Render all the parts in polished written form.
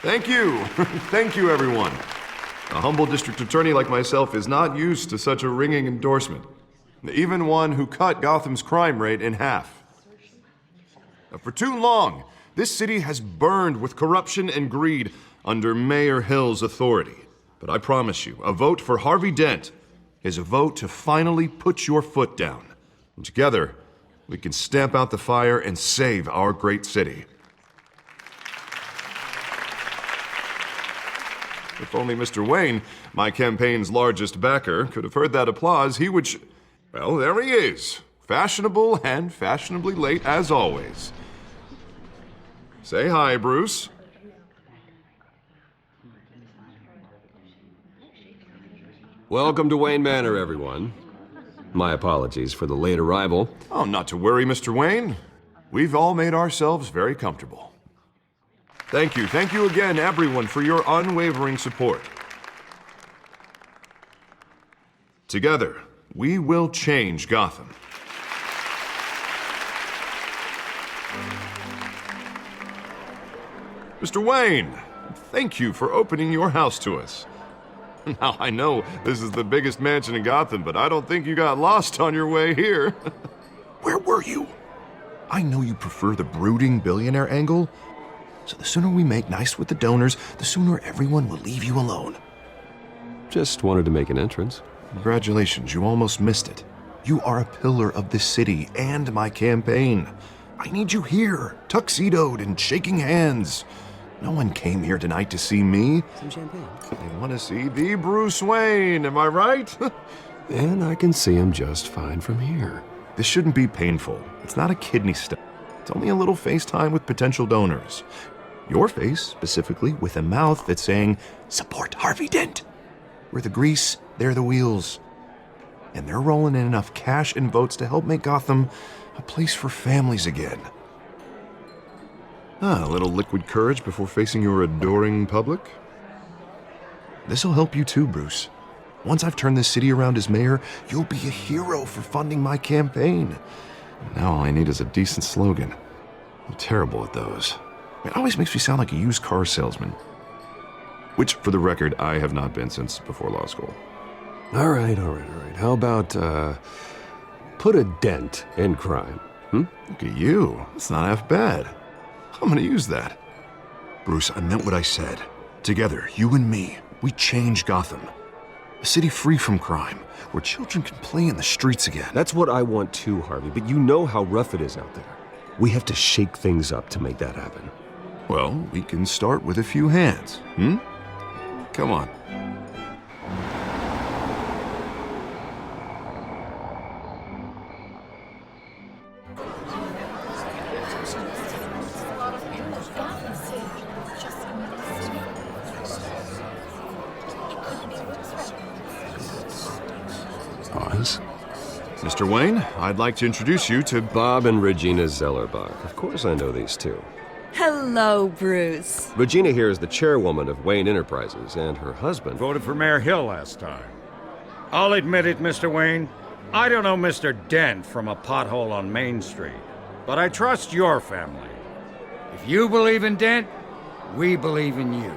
Thank you. Thank you, everyone. A humble district attorney like myself is not used to such a ringing endorsement. Even one who cut Gotham's crime rate in half. For too long, this city has burned with corruption and greed under Mayor Hill's authority. But I promise you, a vote for Harvey Dent is a vote to finally put your foot down. And together, we can stamp out the fire and save our great city. If only Mr. Wayne, my campaign's largest backer, could have heard that applause, he would well, there he is. Fashionable and fashionably late as always. Say hi, Bruce. Welcome to Wayne Manor, everyone. My apologies for the late arrival. Oh, not to worry, Mr. Wayne. We've all made ourselves very comfortable. Thank you again, everyone, for your unwavering support. Together, we will change Gotham. Mr. Wayne, thank you for opening your house to us. Now, I know this is the biggest mansion in Gotham, but I don't think you got lost on your way here. Where were you? I know you prefer the brooding billionaire angle, so the sooner we make nice with the donors, the sooner everyone will leave you alone. Just wanted to make an entrance. Congratulations, you almost missed it. You are a pillar of this city and my campaign. I need you here, tuxedoed and shaking hands. No one came here tonight to see me. Some champagne. They want to see the Bruce Wayne, am I right? And I can see him just fine from here. This shouldn't be painful. It's not a kidney stone. It's only a little FaceTime with potential donors. Your face, specifically, with a mouth that's saying, support Harvey Dent. We're the grease, they're the wheels. And they're rolling in enough cash and votes to help make Gotham a place for families again. A little liquid courage before facing your adoring public. This'll help you too, Bruce. Once I've turned this city around as mayor, you'll be a hero for funding my campaign. Now all I need is a decent slogan. I'm terrible at those. It always makes me sound like a used car salesman. Which, for the record, I have not been since before law school. All right. How about, put a dent in crime? Look at you. It's not half bad. I'm gonna use that. Bruce, I meant what I said. Together, you and me, we change Gotham. A city free from crime, where children can play in the streets again. That's what I want too, Harvey, but you know how rough it is out there. We have to shake things up to make that happen. Well, we can start with a few hands, Come on. Pause. Mr. Wayne, I'd like to introduce you to Bob and Regina Zellerbach. Of course I know these two. Hello, Bruce. Regina here is the chairwoman of Wayne Enterprises, and her husband... Voted for Mayor Hill last time. I'll admit it, Mr. Wayne. I don't know Mr. Dent from a pothole on Main Street, but I trust your family. If you believe in Dent, we believe in you.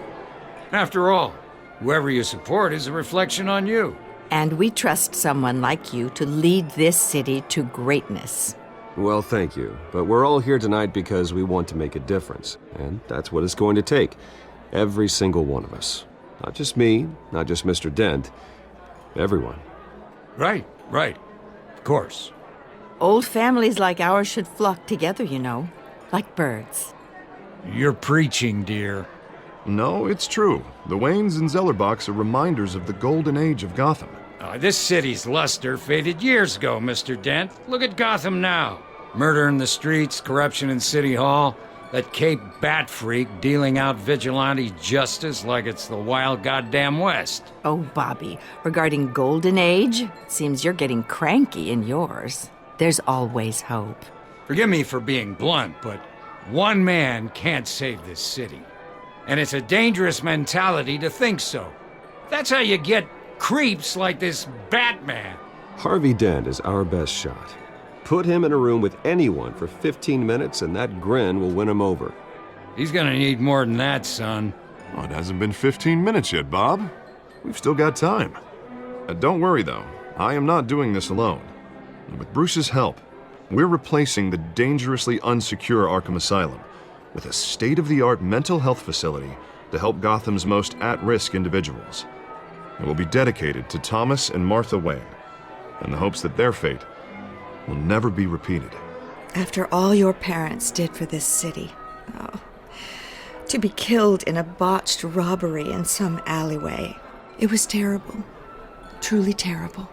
After all, whoever you support is a reflection on you. And we trust someone like you to lead this city to greatness. Well, thank you. But we're all here tonight because we want to make a difference. And that's what it's going to take. Every single one of us. Not just me, not just Mr. Dent. Everyone. Right. Of course. Old families like ours should flock together, you know, like birds. You're preaching, dear. No, it's true. The Waynes and Zellerbachs are reminders of the golden age of Gotham. This city's luster faded years ago, Mr. Dent. Look at Gotham now. Murder in the streets, corruption in City Hall, that Cape Bat freak dealing out vigilante justice like it's the wild goddamn West. Oh, Bobby, regarding Golden Age, it seems you're getting cranky in yours. There's always hope. Forgive me for being blunt, but one man can't save this city. And it's a dangerous mentality to think so. That's how you get creeps like this Batman. Harvey Dent is our best shot. Put him in a room with anyone for 15 minutes and that grin will win him over. He's gonna need more than that, son. Oh, it hasn't been 15 minutes yet, Bob. We've still got time. Don't worry, though. I am not doing this alone. With Bruce's help, we're replacing the dangerously unsecure Arkham Asylum with a state-of-the-art mental health facility to help Gotham's most at-risk individuals. It will be dedicated to Thomas and Martha Wayne, in the hopes that their fate will never be repeated. After all your parents did for this city, oh, to be killed in a botched robbery in some alleyway, it was terrible. Truly terrible.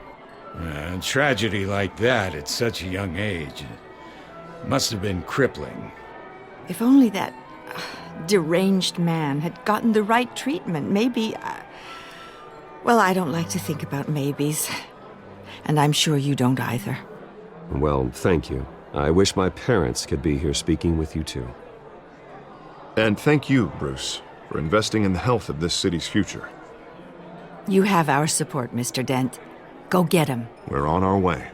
A tragedy like that at such a young age must have been crippling. If only that deranged man had gotten the right treatment, maybe... well, I don't like to think about maybes. And I'm sure you don't either. Well, thank you. I wish my parents could be here speaking with you too. And thank you, Bruce, for investing in the health of this city's future. You have our support, Mr. Dent. Go get him. We're on our way.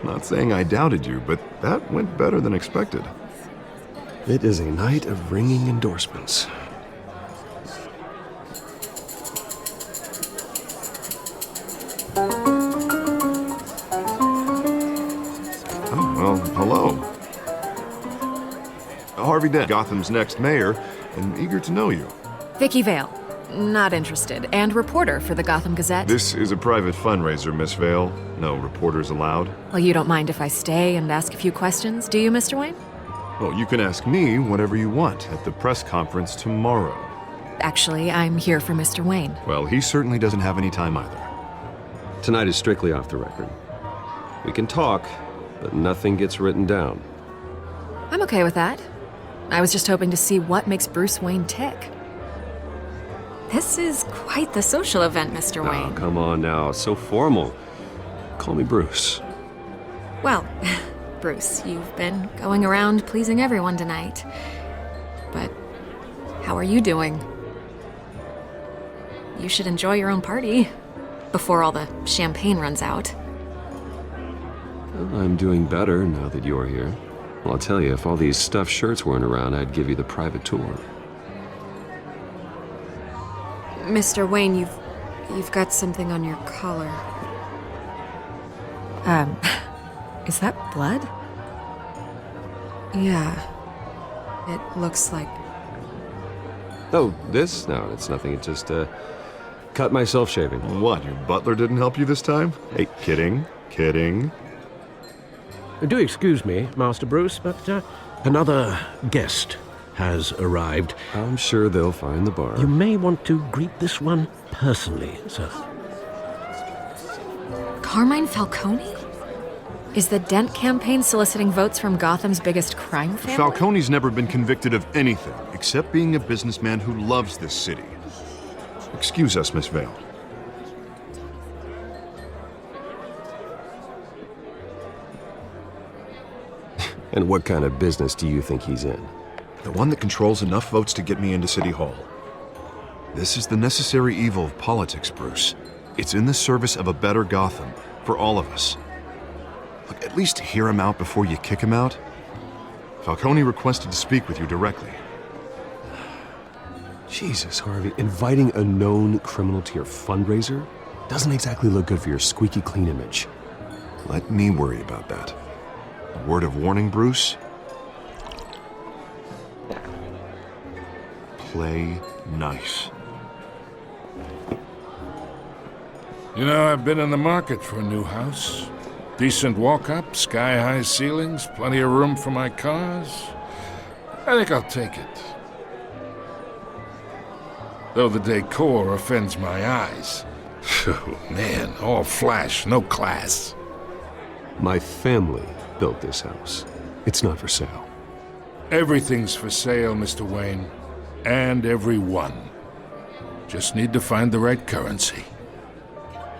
Not saying I doubted you, but that went better than expected. It is a night of ringing endorsements. Oh, well, hello. Harvey Dent, Gotham's next mayor, and eager to know you. Vicky Vale. Not interested. And reporter for the Gotham Gazette. This is a private fundraiser, Miss Vale. No reporters allowed. Well, you don't mind if I stay and ask a few questions, do you, Mr. Wayne? Well, you can ask me whatever you want at the press conference tomorrow. Actually, I'm here for Mr. Wayne. Well, he certainly doesn't have any time either. Tonight is strictly off the record. We can talk, but nothing gets written down. I'm okay with that. I was just hoping to see what makes Bruce Wayne tick. This is quite the social event, Mr. Oh, Wayne. come on now. So formal. Call me Bruce. Well, Bruce, you've been going around pleasing everyone tonight. But how are you doing? You should enjoy your own party before all the champagne runs out. Well, I'm doing better now that you're here. Well, I'll tell you, if all these stuffed shirts weren't around, I'd give you the private tour. Mr. Wayne, you've got something on your collar. Is that blood? Yeah. It looks like... Oh, this? No, it's nothing. It just, cut myself shaving. What, your butler didn't help you this time? Hey, kidding, kidding. Do excuse me, Master Bruce, but another guest has arrived. I'm sure they'll find the bar. You may want to greet this one personally, sir. Carmine Falcone? Is the Dent campaign soliciting votes from Gotham's biggest crime family? Falcone's never been convicted of anything except being a businessman who loves this city. Excuse us, Miss Vale. And what kind of business do you think he's in? The one that controls enough votes to get me into City Hall. This is the necessary evil of politics, Bruce. It's in the service of a better Gotham, for all of us. Look, at least hear him out before you kick him out. Falcone requested to speak with you directly. Jesus, Harvey, inviting a known criminal to your fundraiser doesn't exactly look good for your squeaky clean image. Let me worry about that. A word of warning, Bruce. Play nice. You know, I've been in the market for a new house. Decent walk-up, sky-high ceilings, plenty of room for my cars. I think I'll take it. Though the decor offends my eyes. Oh, man, all flash, no class. My family built this house. It's not for sale. Everything's for sale, Mr. Wayne. And everyone. Just need to find the right currency.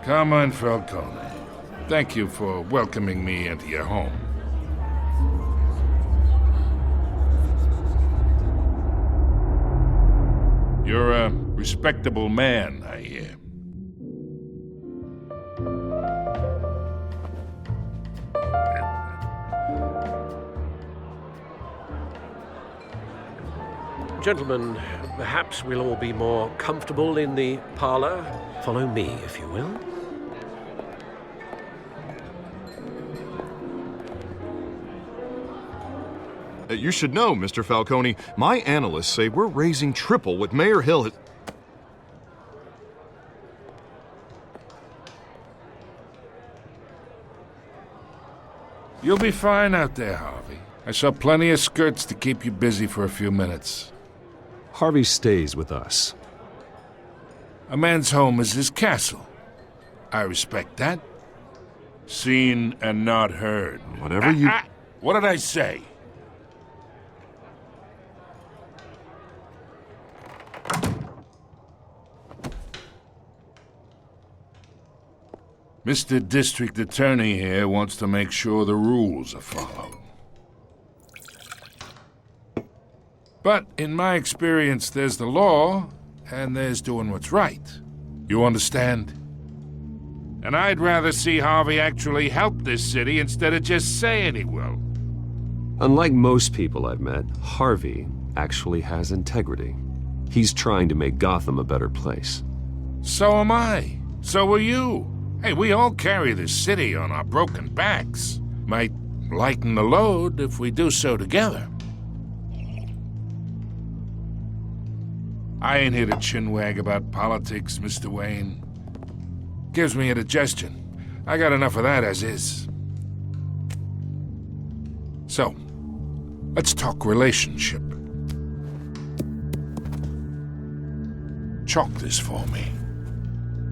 Carmine Falcone, thank you for welcoming me into your home. You're a respectable man, I hear. Gentlemen, perhaps we'll all be more comfortable in the parlor. Follow me, if you will. You should know, Mr. Falcone, my analysts say we're raising triple what Mayor Hill has... You'll be fine out there, Harvey. I saw plenty of skirts to keep you busy for a few minutes. Harvey stays with us. A man's home is his castle. I respect that. Seen and not heard. Whatever you... What did I say? Mr. District Attorney here wants to make sure the rules are followed. But in my experience, there's the law, and there's doing what's right. You understand? And I'd rather see Harvey actually help this city instead of just saying he will. Unlike most people I've met, Harvey actually has integrity. He's trying to make Gotham a better place. So am I. So are you. Hey, we all carry this city on our broken backs. Might lighten the load if we do so together. I ain't here to chinwag about politics, Mr. Wayne. Gives me indigestion. I got enough of that as is. So, let's talk relationship. Chalk this for me.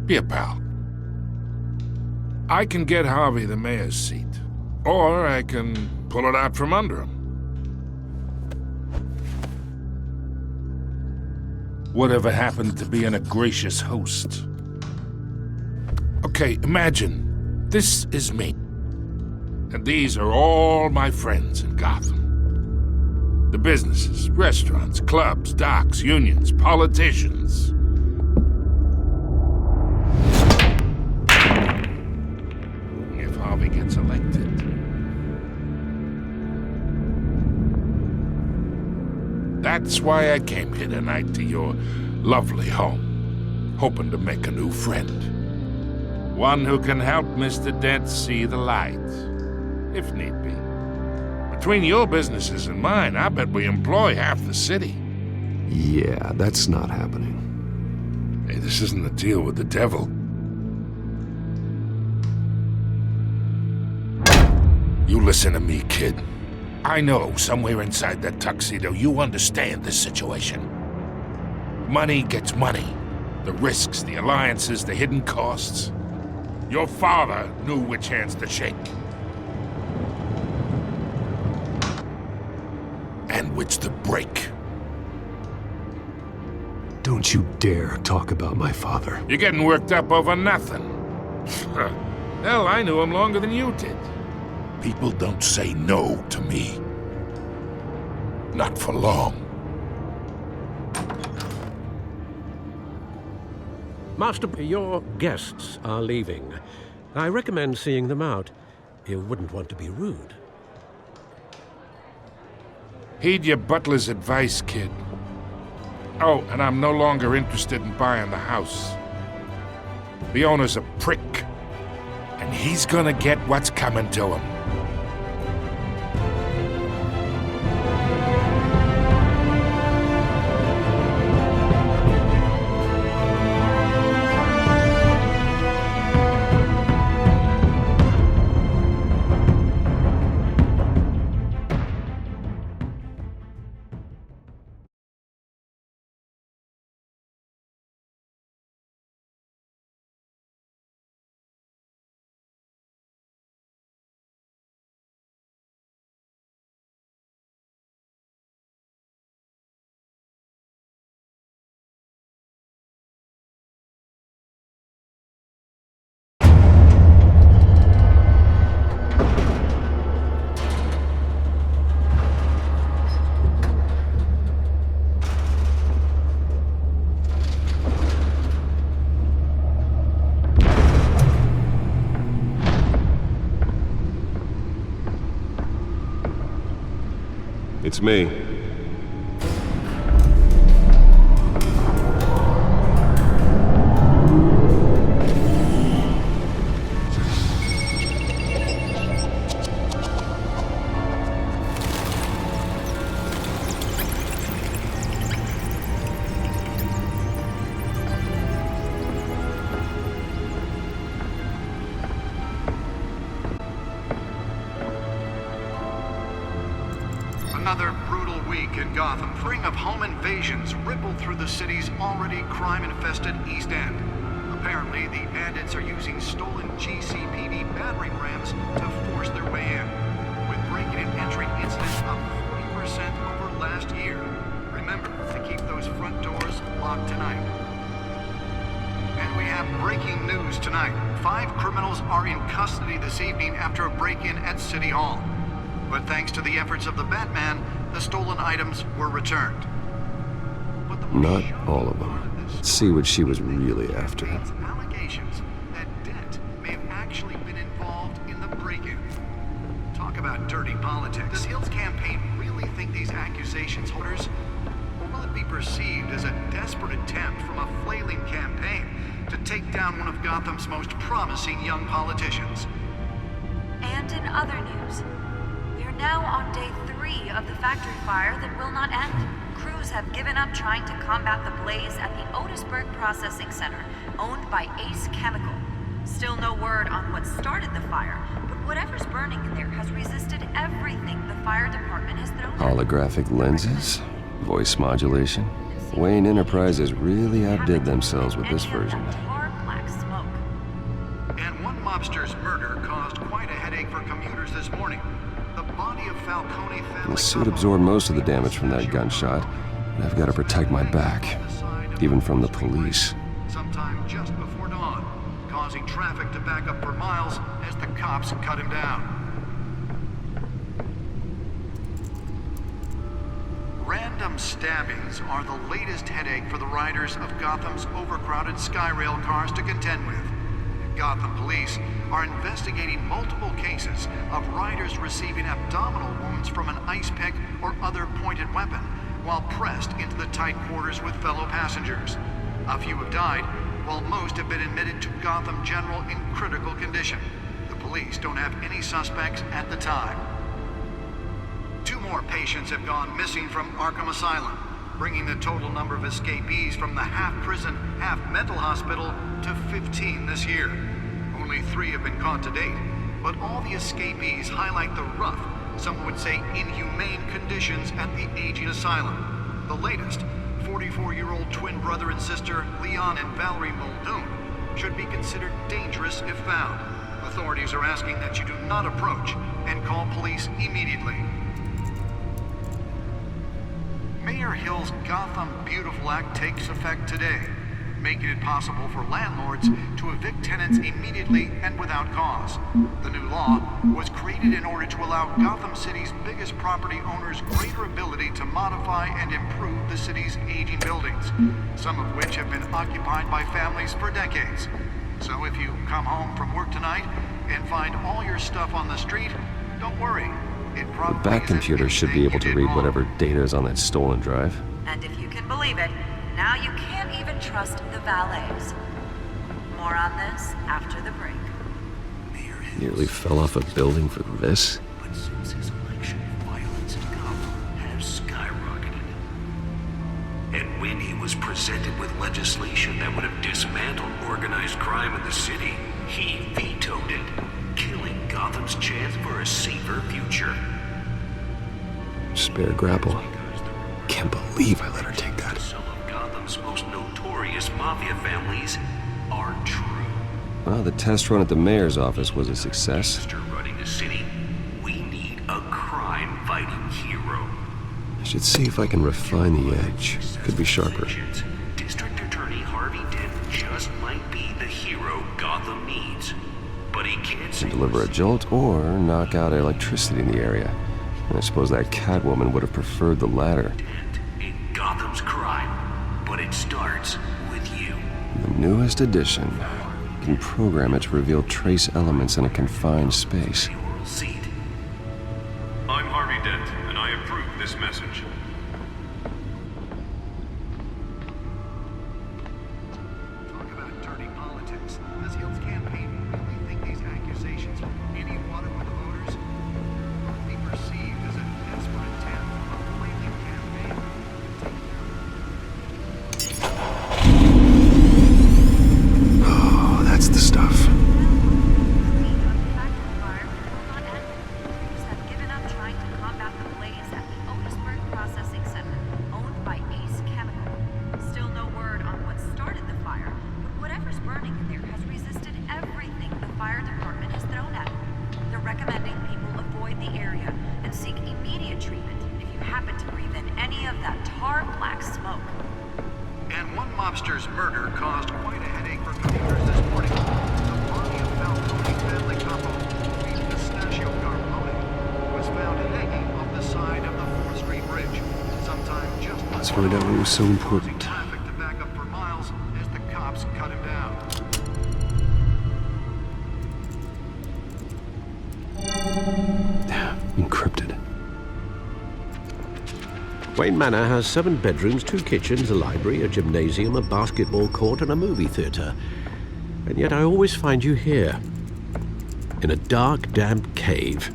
Be a pal. I can get Harvey the mayor's seat, or I can pull it out from under him. Whatever happened to being a gracious host? Okay, imagine this is me, and these are all my friends in Gotham. The businesses, restaurants, clubs, docks, unions, politicians. Harvey gets elected. That's why I came here tonight to your lovely home, hoping to make a new friend. One who can help Mr. Dent see the light, if need be. Between your businesses and mine, I bet we employ half the city. Yeah, that's not happening. Hey, this isn't a deal with the devil. You listen to me, kid. I know somewhere inside that tuxedo you understand this situation. Money gets money. The risks, the alliances, the hidden costs. Your father knew which hands to shake. And which to break. Don't you dare talk about my father. You're getting worked up over nothing. Hell, I knew him longer than you did. People don't say no to me. Not for long. Master, your guests are leaving. I recommend seeing them out. You wouldn't want to be rude. Heed your butler's advice, kid. Oh, and I'm no longer interested in buying the house. The owner's a prick, and he's gonna get what's coming to him. It's me. week in Gotham. A string of home invasions rippled through the city's already crime-infested East End. Apparently, the bandits are using stolen GCPD battering rams to force their way in, with break-in and entry incidents up 40% over last year. Remember to keep those front doors locked tonight. And we have breaking news tonight. 5 criminals are in custody this evening after a break-in at City Hall. But thanks to the efforts of the Batman, the stolen items were returned. But the Not all of them. Let's see what she was really after. Allegations that Dent may have actually been involved in the break-in. Talk about dirty politics. Does Hill's campaign really think these accusations holders? Or will it be perceived as a desperate attempt from a flailing campaign to take down one of Gotham's most promising young politicians? And in other news, we are now on day 3 of the factory fire that will not end. Crews have given up trying to combat the blaze at the Otisburg Processing Center, owned by Ace Chemical. Still no word on what started the fire, but whatever's burning in there has resisted everything the fire department has thrown at it. Holographic lenses? Voice modulation? Wayne Enterprises really outdid themselves with this version. Tar black smoke. And one mobster's murder caused quite a headache for commuters this morning. The body of Falcone family... The suit absorbed most of the damage from that gunshot, and I've got to protect my back, even from the police. Sometime just before dawn, causing traffic to back up for miles as the cops cut him down. Random stabbings are the latest headache for the riders of Gotham's overcrowded Skyrail cars to contend with. Gotham police are investigating multiple cases of riders receiving abdominal wounds from an ice pick or other pointed weapon while pressed into the tight quarters with fellow passengers. A few have died, while most have been admitted to Gotham General in critical condition. The police don't have any suspects at the time. 2 more patients have gone missing from Arkham Asylum, bringing the total number of escapees from the half-prison, half-mental hospital to 15 this year. Only 3 have been caught to date, but all the escapees highlight the rough, some would say inhumane conditions at the aging asylum. The latest, 44-year-old twin brother and sister Leon and Valerie Muldoon, should be considered dangerous if found. Authorities are asking that you do not approach and call police immediately. Mayor Hill's Gotham Beautiful Act takes effect today, making it possible for landlords to evict tenants immediately and without cause. The new law was created in order to allow Gotham City's biggest property owners greater ability to modify and improve the city's aging buildings, some of which have been occupied by families for decades. So if you come home from work tonight and find all your stuff on the street, don't worry. The back computer should be able to read whatever data is on that stolen drive. And if you can believe it, now you can't even trust the valets. More on this after the break. Nearly fell off a building for this. But since his election, violence in Gotham has skyrocketed. And when he was presented with legislation that would have dismantled organized crime in the city, he vetoed it, killing Gotham's chance for a safer future. Spare grapple. Can't believe I let her take that. Some of Gotham's most notorious mafia families are true. Well, the test run at the mayor's office was a success. After running the city, we need a crime-fighting hero. I should see if I can refine the edge. Could be sharper. District Attorney Harvey Dent just might be the hero Gotham needs. But he can't Can deliver a jolt or knock out electricity in the area. And I suppose that Catwoman would have preferred the latter. in Gotham's crime. But it starts with you. The newest edition. You can program it to reveal trace elements in a confined space. Mayoral seat. I'm Harvey Dent, and I approve this message. Talk about dirty politics. Does Hill's campaign really think these accusations will put any water with the voters? Or be perceived as a desperate attempt from a flailing campaign? Oh, that's the stuff. Crews have given up trying to combat the blaze at the Otisburg Processing mobster's murder caused quite a headache for commuters this morning. The body of Falcone family couple, named Pistachio Carmine, was found hanging off the side of the 4th Street Bridge, sometime just Let's find out what was so important. traffic to back up for miles as the cops cut him down. Encrypted. Wayne Manor has 7 bedrooms, 2 kitchens, a library, a gymnasium, a basketball court, and a movie theater. And yet I always find you here, in a dark, damp cave,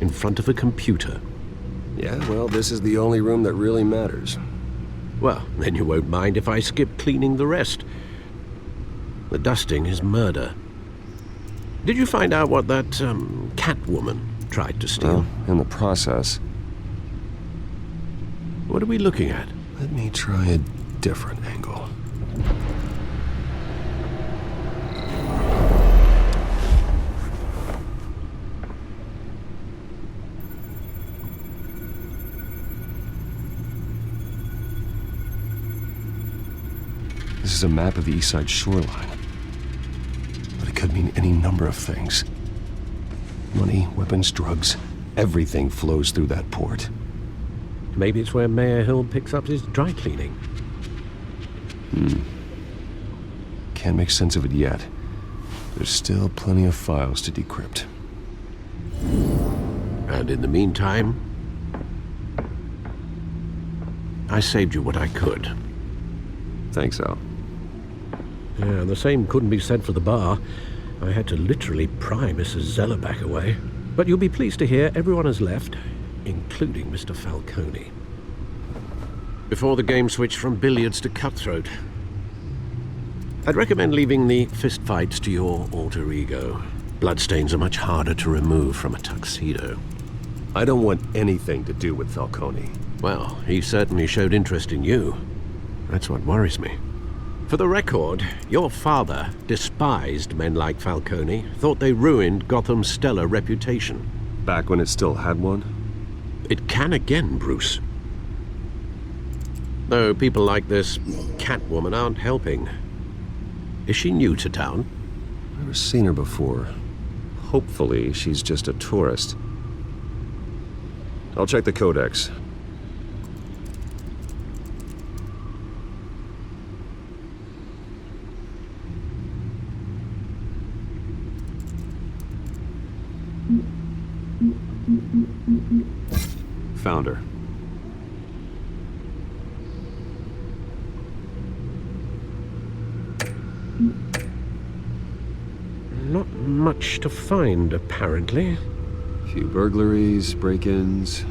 in front of a computer. Yeah, well, this is the only room that really matters. Well, then you won't mind if I skip cleaning the rest. The dusting is murder. Did you find out what that, Catwoman tried to steal? Well, in the process. What are we looking at? Let me try a different angle. This is a map of the East Side shoreline. But it could mean any number of things. Money, weapons, drugs, everything flows through that port. Maybe it's where Mayor Hill picks up his dry cleaning. Can't make sense of it yet. There's still plenty of files to decrypt. And in the meantime, I saved you what I could. Thanks, Al. Yeah, the same couldn't be said for the bar. I had to literally pry Mrs. Zeller back away. But you'll be pleased to hear everyone has left, including Mr. Falcone. Before the game switched from billiards to cutthroat. I'd recommend leaving the fistfights to your alter ego. Bloodstains are much harder to remove from a tuxedo. I don't want anything to do with Falcone. Well, he certainly showed interest in you. That's what worries me. For the record, your father despised men like Falcone, thought they ruined Gotham's stellar reputation. Back when it still had one? It can again, Bruce. Though people like this Catwoman aren't helping. Is she new to town? Never seen her before. Hopefully, she's just a tourist. I'll check the codex. Found her. Not much to find, apparently. Few burglaries, break-ins.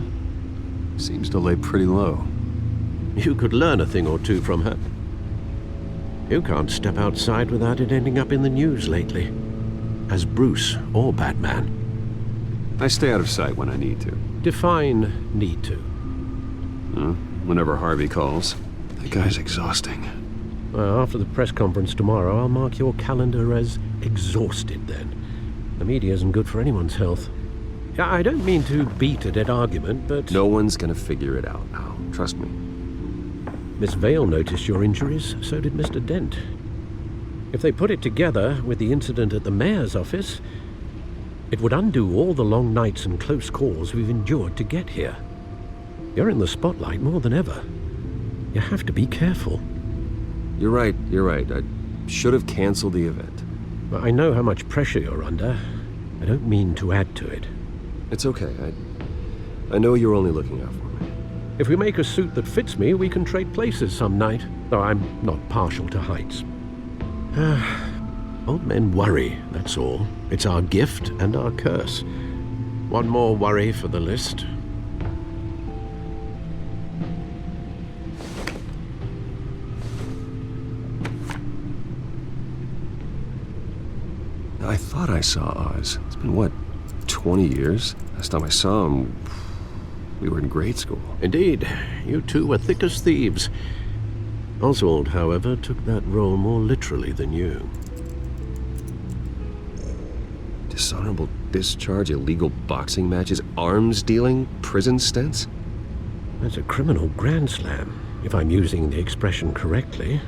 Seems to lay pretty low. You could learn a thing or two from her. You can't step outside without it ending up in the news lately. As Bruce or Batman. I stay out of sight when I need to. Define need to. Whenever Harvey calls. That guy's exhausting. Well, after the press conference tomorrow, I'll mark your calendar as exhausted then. The media isn't good for anyone's health. I don't mean to beat a dead argument, but... No one's gonna figure it out, Al. Trust me. Miss Vale noticed your injuries, so did Mr. Dent. If they put it together with the incident at the mayor's office, it would undo all the long nights and close calls we've endured to get here. You're in the spotlight more than ever. You have to be careful. You're right. I should have canceled the event. I know how much pressure you're under. I don't mean to add to it. It's okay. I know you're only looking out for me. If we make a suit that fits me, we can trade places some night. Though I'm not partial to heights. Old men worry, that's all. It's our gift and our curse. One more worry for the list. I thought I saw Oz. It's been, what, 20 years? Last time I saw him, we were in grade school. Indeed. You two were thick as thieves. Oswald, however, took that role more literally than you. Dishonorable discharge, illegal boxing matches, arms dealing, prison stints? That's a criminal grand slam. if I'm using the expression correctly.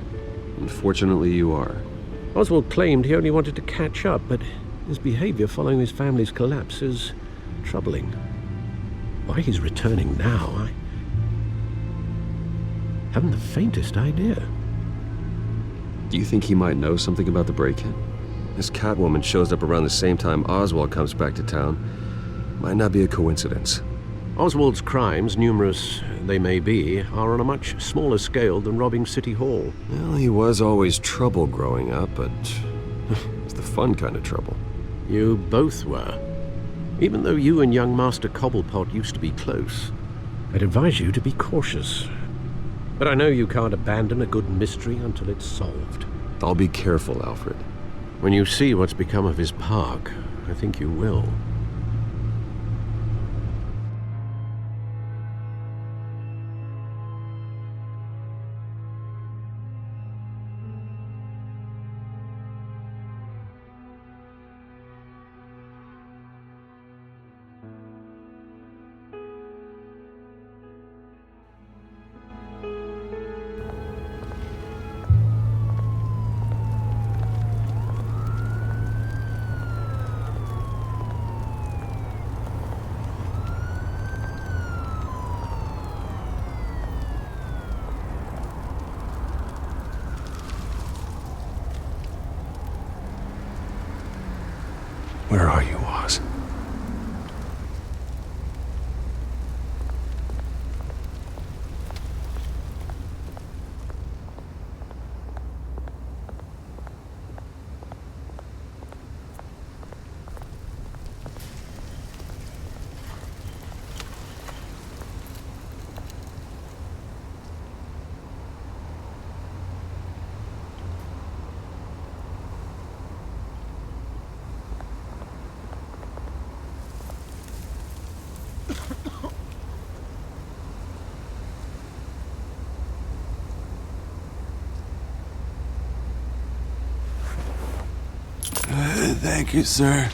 Unfortunately, you are. Oswald claimed he only wanted to catch up, but his behavior following his family's collapse is troubling. Why he's returning now, I haven't the faintest idea. Do you think he might know something about the break-in? This Catwoman shows up around the same time Oswald comes back to town. Might not be a coincidence. Oswald's crimes, numerous they may be, are on a much smaller scale than robbing City Hall. Well, he was always trouble growing up, but it's the fun kind of trouble. You both were. Even though you and young Master Cobblepot used to be close, I'd advise you to be cautious. But I know you can't abandon a good mystery until it's solved. I'll be careful, Alfred. When you see what's become of his park, I think you will. Where are you, Oz? Thank you, sir.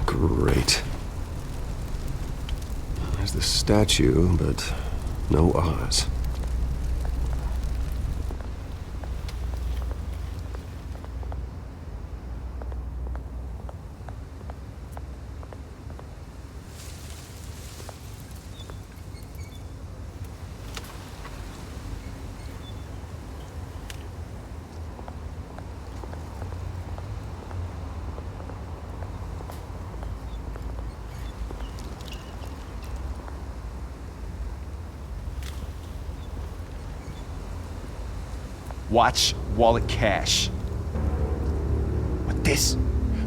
Great. There's the statue, but no Oz. Watch wallet cash. But this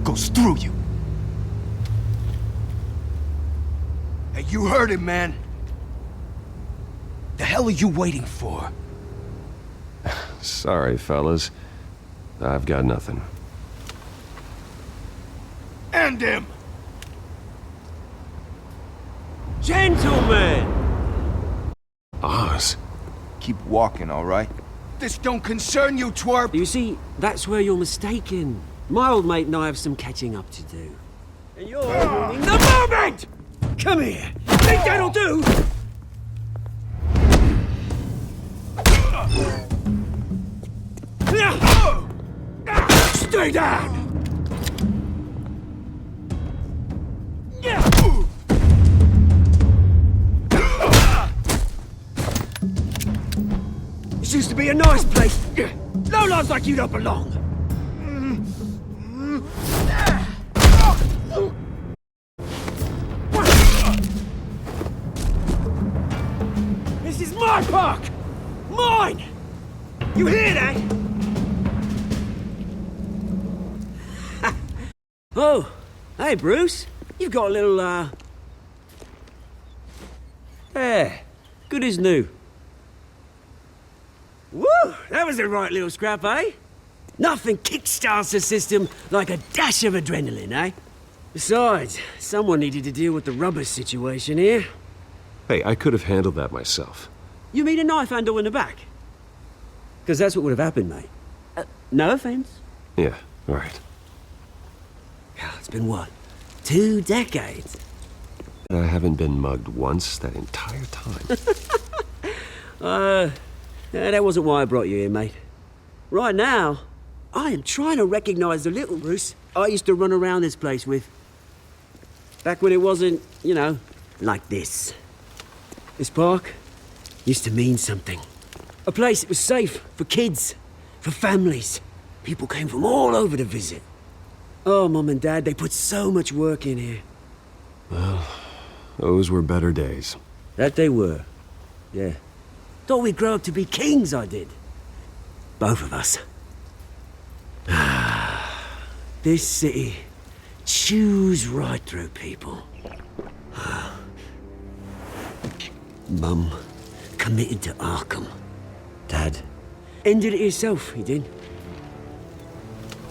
goes through you. Hey, you heard it, man. The hell are you waiting for? Sorry, fellas. I've got nothing. End him! Gentlemen! Oz? Keep walking, all right? This don't concern you, twerp! You see, that's where you're mistaken. My old mate and I have some catching up to do. And you're ruining the moment! Come here! Think that'll do? Stay down! This used to be a nice place. No lives like you don't belong. This is my park! Mine! You hear that? Oh, hey Bruce. You've got a little, There. Good as new. Woo! That was a right little scrap, eh? Nothing kickstarts the system like a dash of adrenaline, eh? Besides, someone needed to deal with the rubber situation here. Hey, I could have handled that myself. You mean a knife handle in the back? Because that's what would have happened, mate. No offense. Yeah, all right. It's been what? 2 decades? I haven't been mugged once that entire time. That wasn't why I brought you here, mate. Right now, I am trying to recognize the little Bruce I used to run around this place with. Back when it wasn't, you know, like this. This park used to mean something. A place that was safe for kids, for families. People came from all over to visit. Oh, Mum and Dad, they put so much work in here. Well, those were better days. That they were. Yeah. Thought we'd grow up to be kings, I did. Both of us. This city chews right through people. Mum committed to Arkham. Dad ended it himself, he did.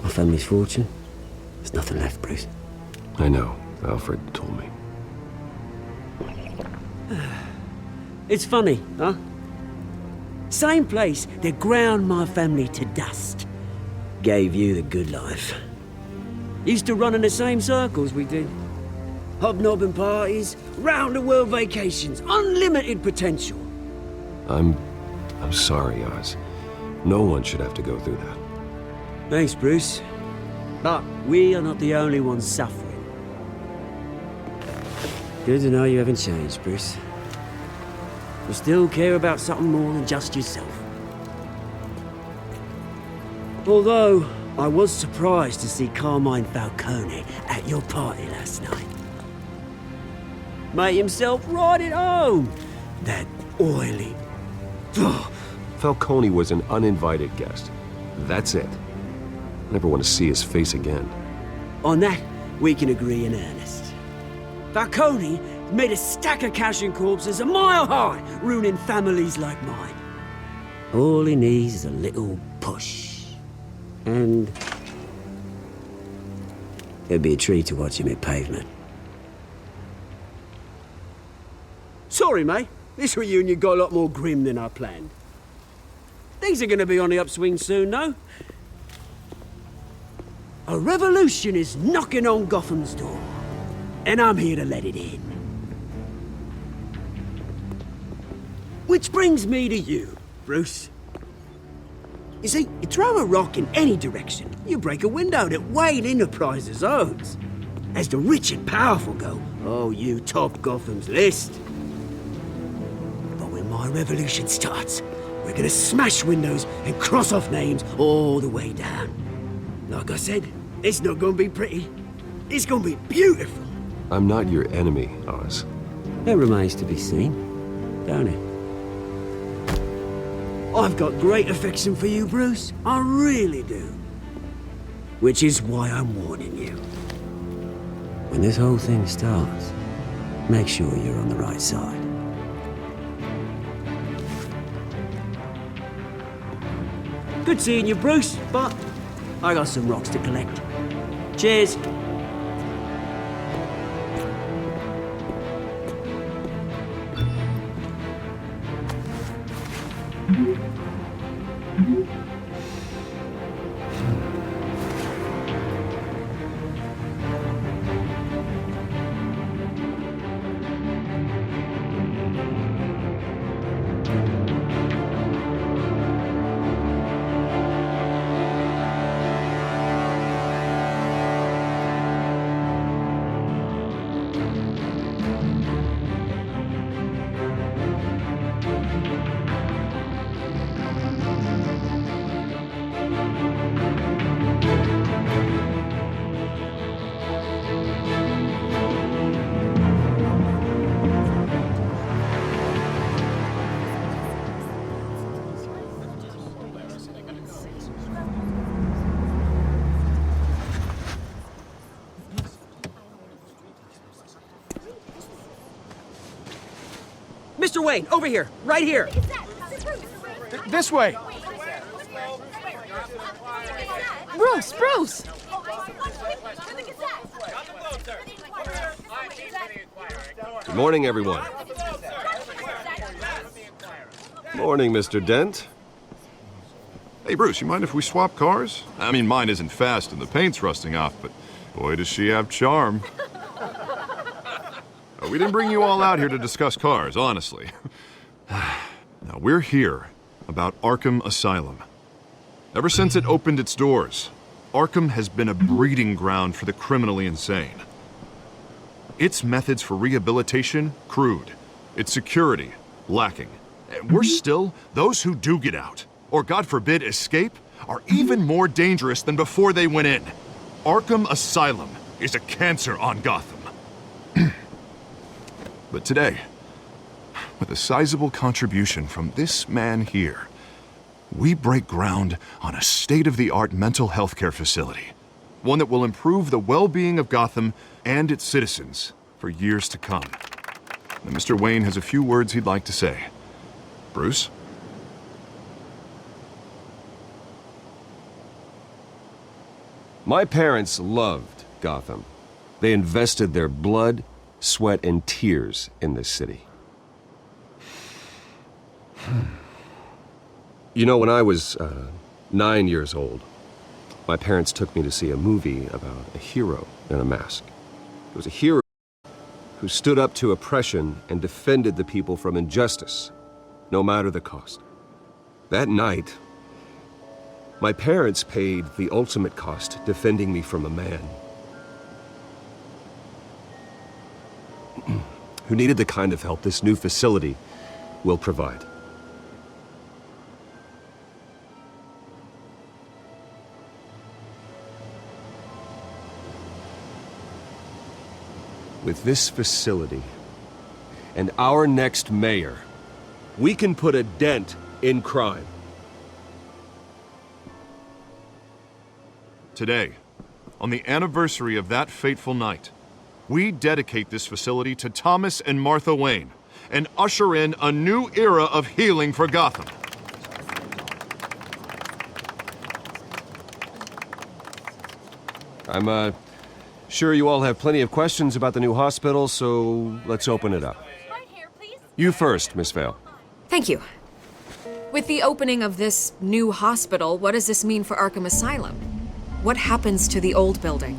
My family's fortune. There's nothing left, Bruce. I know. Alfred told me. It's funny, huh? Same place that ground my family to dust. Gave you the good life. Used to run in the same circles we did. Hobnobbing parties, round-the-world vacations, unlimited potential. I'm sorry, Oz. No one should have to go through that. Thanks, Bruce. But we are not the only ones suffering. Good to know you haven't changed, Bruce. You still care about something more than just yourself. Although, I was surprised to see Carmine Falcone at your party last night. Made himself right at home. That oily... Falcone was an uninvited guest. That's it. I never want to see his face again. On that, we can agree in earnest. Falcone made a stack of cash and corpses a mile high, ruining families like mine. All he needs is a little push. And... it'd be a treat to watch him hit pavement. Sorry, mate. This reunion got a lot more grim than I planned. Things are gonna be on the upswing soon, though. A revolution is knocking on Gotham's door. And I'm here to let it in. Which brings me to you, Bruce. You see, you throw a rock in any direction, you break a window that Wayne Enterprises owns. As the rich and powerful go, oh, you top Gotham's list. But when my revolution starts, we're gonna smash windows and cross off names all the way down. Like I said, it's not gonna be pretty. It's gonna be beautiful. I'm not your enemy, Oz. That remains to be seen, don't it? I've got great affection for you, Bruce. I really do. Which is why I'm warning you. When this whole thing starts, make sure you're on the right side. Good seeing you, Bruce, but I got some rocks to collect. Cheers. Mr. Wayne, over here, right here. This way. Bruce! Bruce! Good morning, everyone. Morning, Mr. Dent. Hey, Bruce, you mind if we swap cars? I mean, mine isn't fast and the paint's rusting off, but boy, does she have charm. We didn't bring you all out here to discuss cars, honestly. Now, we're here about Arkham Asylum. Ever since it opened its doors, Arkham has been a breeding ground for the criminally insane. Its methods for rehabilitation, crude. Its security, lacking. And worse still, those who do get out, or God forbid, escape, are even more dangerous than before they went in. Arkham Asylum is a cancer on Gotham. But today, with a sizable contribution from this man here, we break ground on a state-of-the-art mental health care facility. One that will improve the well-being of Gotham and its citizens for years to come. And Mr. Wayne has a few words he'd like to say. Bruce? My parents loved Gotham. They invested their blood, sweat, and tears in this city. You know, when I was 9 years old, my parents took me to see a movie about a hero in a mask. It was a hero who stood up to oppression and defended the people from injustice, no matter the cost. That night, my parents paid the ultimate cost defending me from a man who needed the kind of help this new facility will provide. With this facility and our next mayor, we can put a dent in crime. Today, on the anniversary of that fateful night, we dedicate this facility to Thomas and Martha Wayne and usher in a new era of healing for Gotham. I'm sure you all have plenty of questions about the new hospital, so let's open it up. You first, Miss Vale. Thank you. With the opening of this new hospital, what does this mean for Arkham Asylum? What happens to the old building?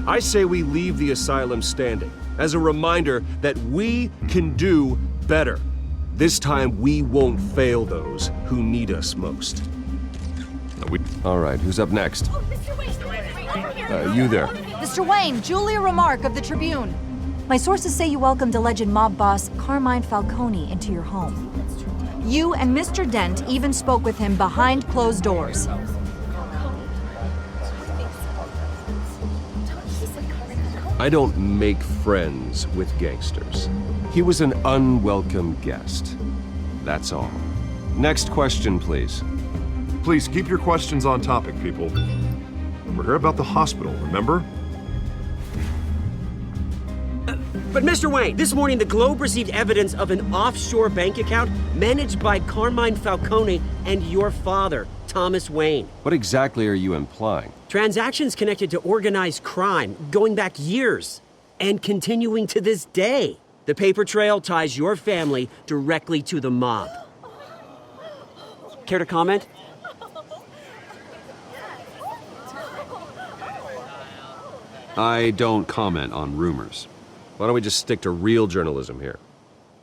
I say we leave the asylum standing as a reminder that we can do better. This time we won't fail those who need us most. All right, who's up next? You there. Mr. Wayne, Julia Remark of the Tribune. My sources say you welcomed alleged mob boss Carmine Falcone into your home. You and Mr. Dent even spoke with him behind closed doors. I don't make friends with gangsters. He was an unwelcome guest. That's all. Next question, please. Please keep your questions on topic, people. We're here about the hospital, remember? But Mr. Wayne, this morning the Globe received evidence of an offshore bank account managed by Carmine Falcone and your father, Thomas Wayne. What exactly are you implying? Transactions connected to organized crime going back years and continuing to this day. The paper trail ties your family directly to the mob. Care to comment? I don't comment on rumors. Why don't we just stick to real journalism here?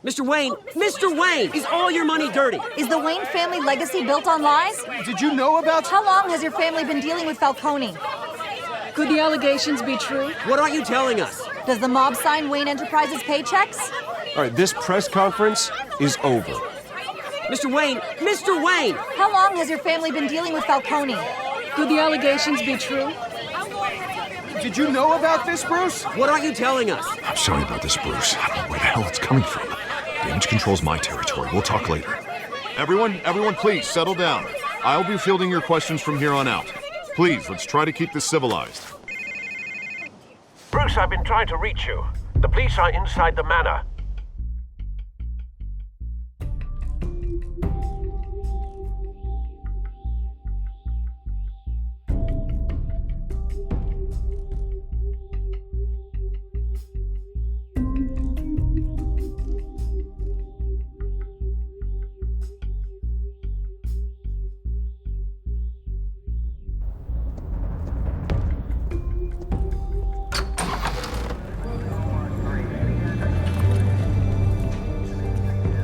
Mr. Wayne! Mr. Wayne! Is all your money dirty? Is the Wayne family legacy built on lies? Did you know about... How long has your family been dealing with Falcone? Could the allegations be true? What aren't you telling us? Does the mob sign Wayne Enterprises paychecks? All right, this press conference is over. Mr. Wayne! Mr. Wayne! How long has your family been dealing with Falcone? Could the allegations be true? Did you know about this, Bruce? What aren't you telling us? I'm sorry about this, Bruce. I don't know where the hell it's coming from. Damage control's my territory. We'll talk later. Everyone, please, settle down. I'll be fielding your questions from here on out. Please, let's try to keep this civilized. Bruce, I've been trying to reach you. The police are inside the manor.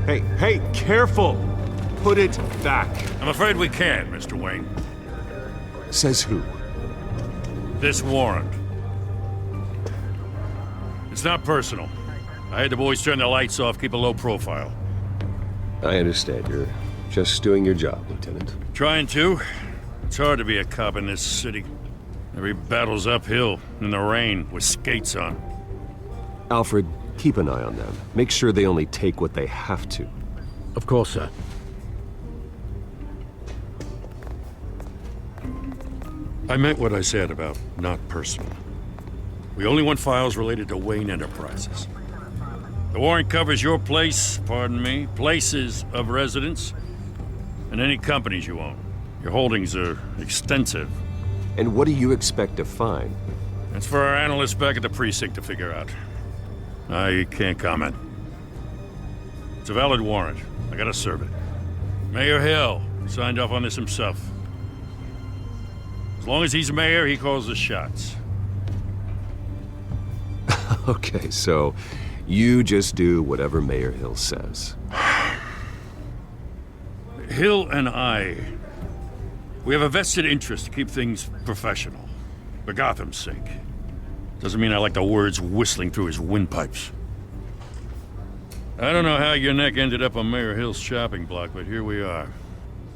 Hey, careful! Put it back. I'm afraid we can't, Mr. Wayne. Says who? This warrant. It's not personal. I had the boys turn the lights off, keep a low profile. I understand. You're just doing your job, Lieutenant. Trying to. It's hard to be a cop in this city. Every battle's uphill, in the rain, with skates on. Alfred, keep an eye on them. Make sure they only take what they have to. Of course, sir. I meant what I said about not personal. We only want files related to Wayne Enterprises. The warrant covers your place, pardon me, places of residence, and any companies you own. Your holdings are extensive. And what do you expect to find? That's for our analysts back at the precinct to figure out. I can't comment. It's a valid warrant. I gotta serve it. Mayor Hill signed off on this himself. As long as he's mayor, he calls the shots. Okay, so you just do whatever Mayor Hill says. Hill and I, we have a vested interest to keep things professional. For Gotham's sake. Doesn't mean I like the words whistling through his windpipes. I don't know how your neck ended up on Mayor Hill's shopping block, but here we are.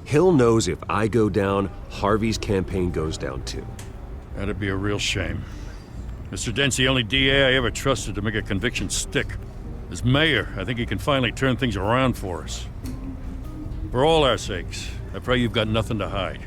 Hill knows if I go down, Harvey's campaign goes down too. That'd be a real shame. Mr. Dent's the only DA I ever trusted to make a conviction stick. As mayor, I think he can finally turn things around for us. For all our sakes, I pray you've got nothing to hide.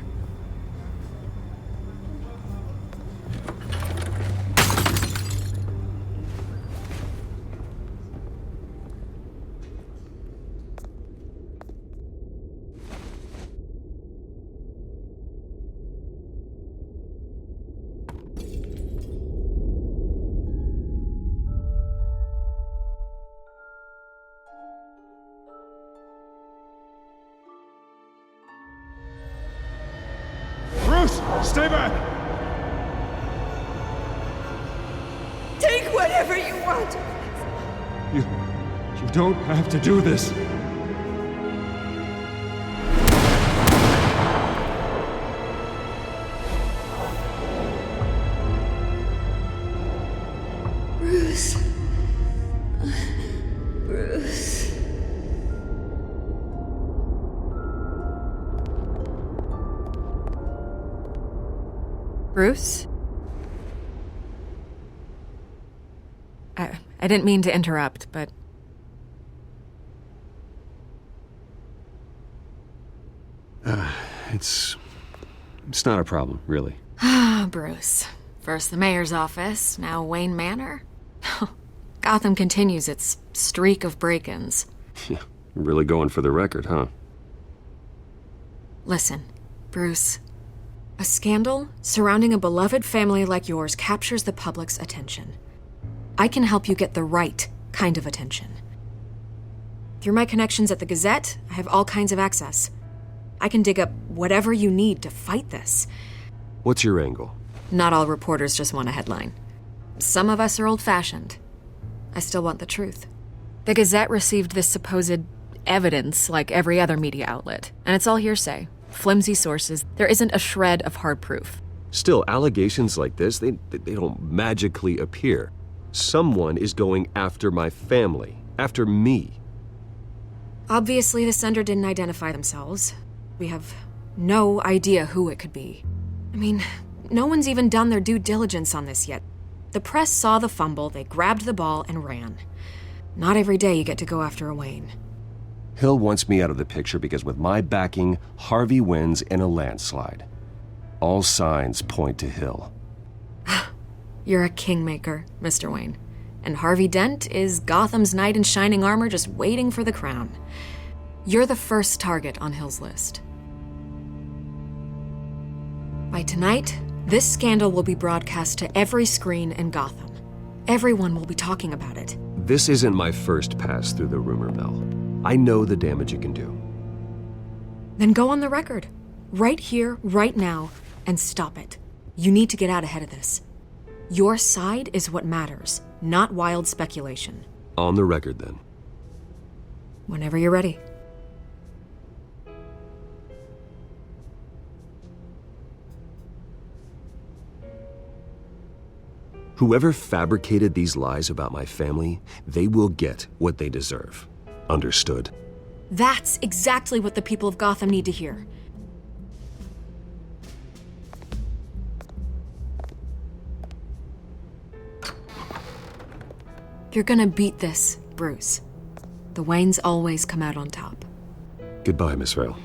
Stay back! Take whatever you want. You don't have to do this. Bruce. Bruce. Bruce? I didn't mean to interrupt, but... It's not a problem, really. Ah, Bruce. First the mayor's office, now Wayne Manor. Gotham continues its streak of break-ins. Yeah, really going for the record, huh? Listen, Bruce. A scandal surrounding a beloved family like yours captures the public's attention. I can help you get the right kind of attention. Through my connections at the Gazette, I have all kinds of access. I can dig up whatever you need to fight this. What's your angle? Not all reporters just want a headline. Some of us are old-fashioned. I still want the truth. The Gazette received this supposed evidence like every other media outlet, and it's all hearsay. Flimsy sources. There isn't a shred of hard proof. Still, allegations like this, they don't magically appear. Someone is going after my family, after me. Obviously, the sender didn't identify themselves. We have no idea who it could be. I mean, no one's even done their due diligence on this yet. The press saw the fumble, they grabbed the ball and ran. Not every day you get to go after a Wayne. Hill wants me out of the picture because with my backing, Harvey wins in a landslide. All signs point to Hill. You're a kingmaker, Mr. Wayne. And Harvey Dent is Gotham's knight in shining armor just waiting for the crown. You're the first target on Hill's list. By tonight, this scandal will be broadcast to every screen in Gotham. Everyone will be talking about it. This isn't my first pass through the rumor mill. I know the damage it can do. Then go on the record. Right here, right now, and stop it. You need to get out ahead of this. Your side is what matters, not wild speculation. On the record, then. Whenever you're ready. Whoever fabricated these lies about my family, they will get what they deserve. Understood? That's exactly what the people of Gotham need to hear. You're gonna beat this, Bruce. The Waynes always come out on top. Goodbye, Miss Vale.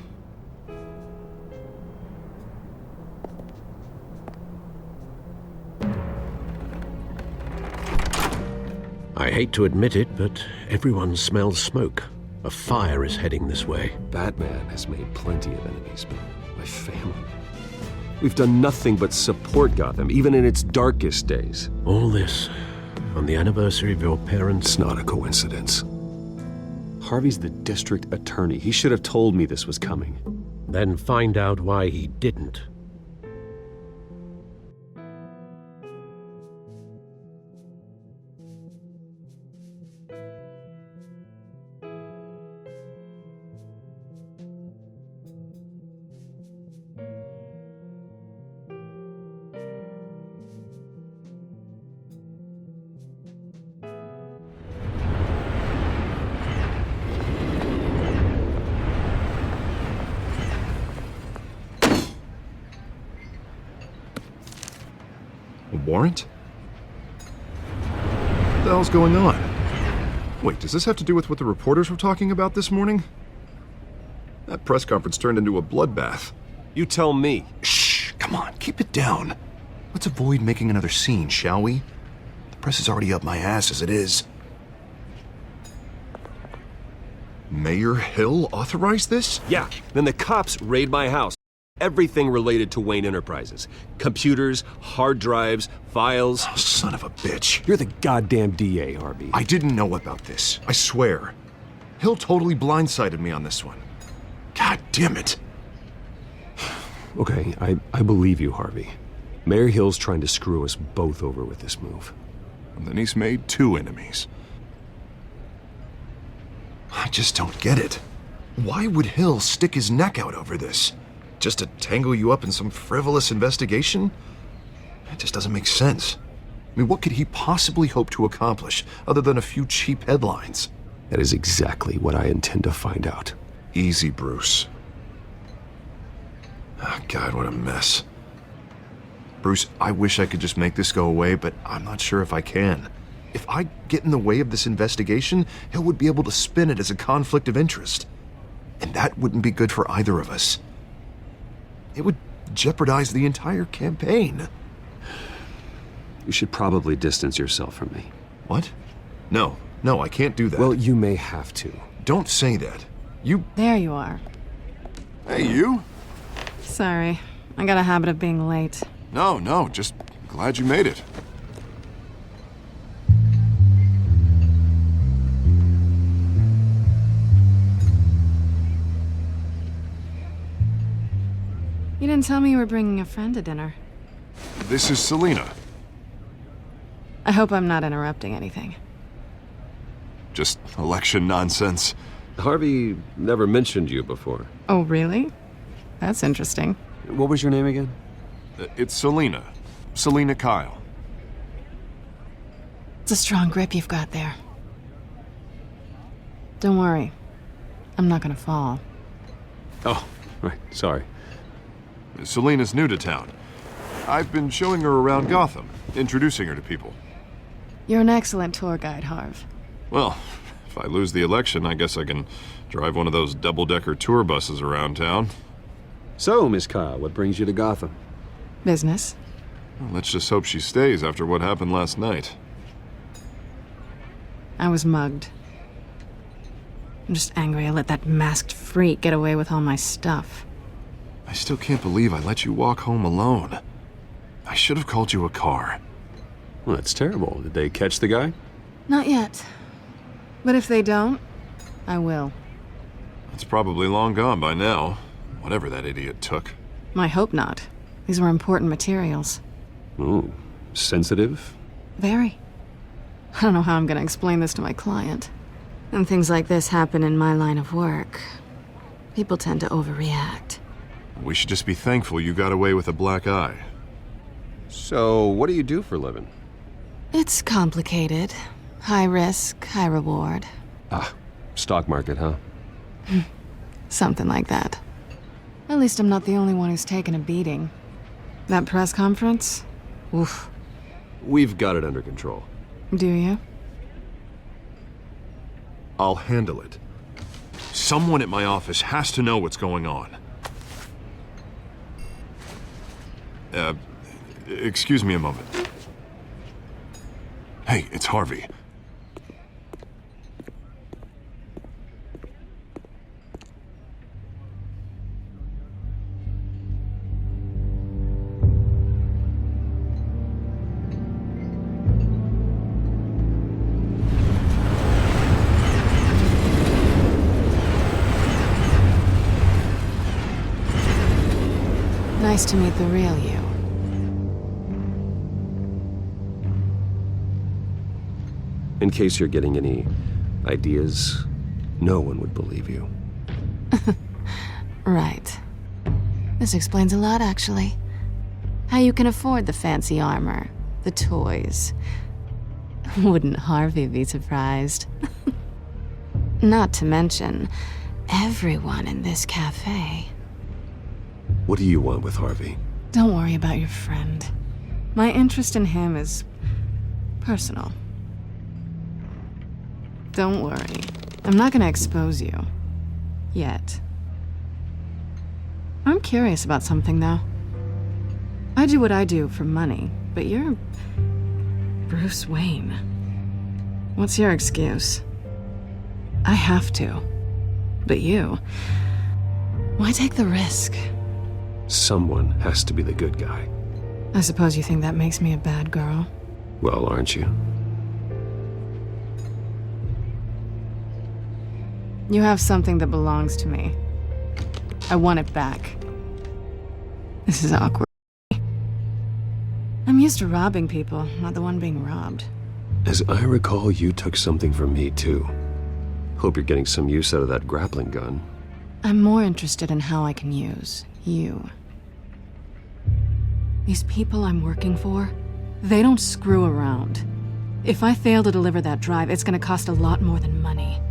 I hate to admit it, but everyone smells smoke. A fire is heading this way. Batman has made plenty of enemies, but my family... We've done nothing but support Gotham, even in its darkest days. All this on the anniversary of your parents'... It's not a coincidence. Harvey's the district attorney. He should have told me this was coming. Then find out why he didn't. A warrant? What the hell's going on? Wait, does this have to do with what the reporters were talking about this morning? That press conference turned into a bloodbath. You tell me. Shh, come on, keep it down. Let's avoid making another scene, shall we? The press is already up my ass as it is. Mayor Hill authorized this? Yeah, then the cops raid my house. Everything related to Wayne Enterprises. Computers, hard drives, files. Oh, son of a bitch. You're the goddamn DA, Harvey. I didn't know about this. I swear. Hill totally blindsided me on this one. God damn it. Okay, I believe you, Harvey. Mayor Hill's trying to screw us both over with this move. And then he's made two enemies. I just don't get it. Why would Hill stick his neck out over this? Just to tangle you up in some frivolous investigation? It just doesn't make sense. I mean, what could he possibly hope to accomplish other than a few cheap headlines? That is exactly what I intend to find out. Easy, Bruce. Oh, God, what a mess. Bruce, I wish I could just make this go away, but I'm not sure if I can. If I get in the way of this investigation, Hill would be able to spin it as a conflict of interest. And that wouldn't be good for either of us. It would jeopardize the entire campaign. You should probably distance yourself from me. What? No, I can't do that. Well, you may have to. Don't say that. You... There you are. Hey, you? Sorry. I got a habit of being late. No, just glad you made it. You didn't tell me you were bringing a friend to dinner. This is Selina. I hope I'm not interrupting anything. Just election nonsense. Harvey never mentioned you before. Oh, really? That's interesting. What was your name again? It's Selina. Selina Kyle. It's a strong grip you've got there. Don't worry. I'm not gonna fall. Oh, right. Sorry. Selina's new to town. I've been showing her around Gotham, introducing her to people. You're an excellent tour guide, Harv. Well, if I lose the election, I guess I can drive one of those double-decker tour buses around town. So, Miss Kyle, what brings you to Gotham? Business. Well, let's just hope she stays after what happened last night. I was mugged. I'm just angry I let that masked freak get away with all my stuff. I still can't believe I let you walk home alone. I should have called you a car. Well, that's terrible. Did they catch the guy? Not yet. But if they don't, I will. It's probably long gone by now, whatever that idiot took. I hope not. These were important materials. Ooh, sensitive? Very. I don't know how I'm going to explain this to my client. And things like this happen in my line of work. People tend to overreact. We should just be thankful you got away with a black eye. So, what do you do for a living? It's complicated. High risk, high reward. Ah, stock market, huh? Something like that. At least I'm not the only one who's taken a beating. That press conference? Oof. We've got it under control. Do you? I'll handle it. Someone at my office has to know what's going on. Excuse me a moment. Hey, it's Harvey. Nice to meet the real you. In case you're getting any ideas, no one would believe you. Right. This explains a lot, actually. How you can afford the fancy armor, the toys. Wouldn't Harvey be surprised? Not to mention, everyone in this cafe. What do you want with Harvey? Don't worry about your friend. My interest in him is personal. Don't worry. I'm not gonna expose you. Yet. I'm curious about something, though. I do what I do for money, but you're Bruce Wayne. What's your excuse? I have to. But you, why take the risk? Someone has to be the good guy. I suppose you think that makes me a bad girl. Well, aren't you? You have something that belongs to me. I want it back. This is awkward. I'm used to robbing people, not the one being robbed. As I recall, you took something from me, too. Hope you're getting some use out of that grappling gun. I'm more interested in how I can use you. These people I'm working for, they don't screw around. If I fail to deliver that drive, it's gonna cost a lot more than money.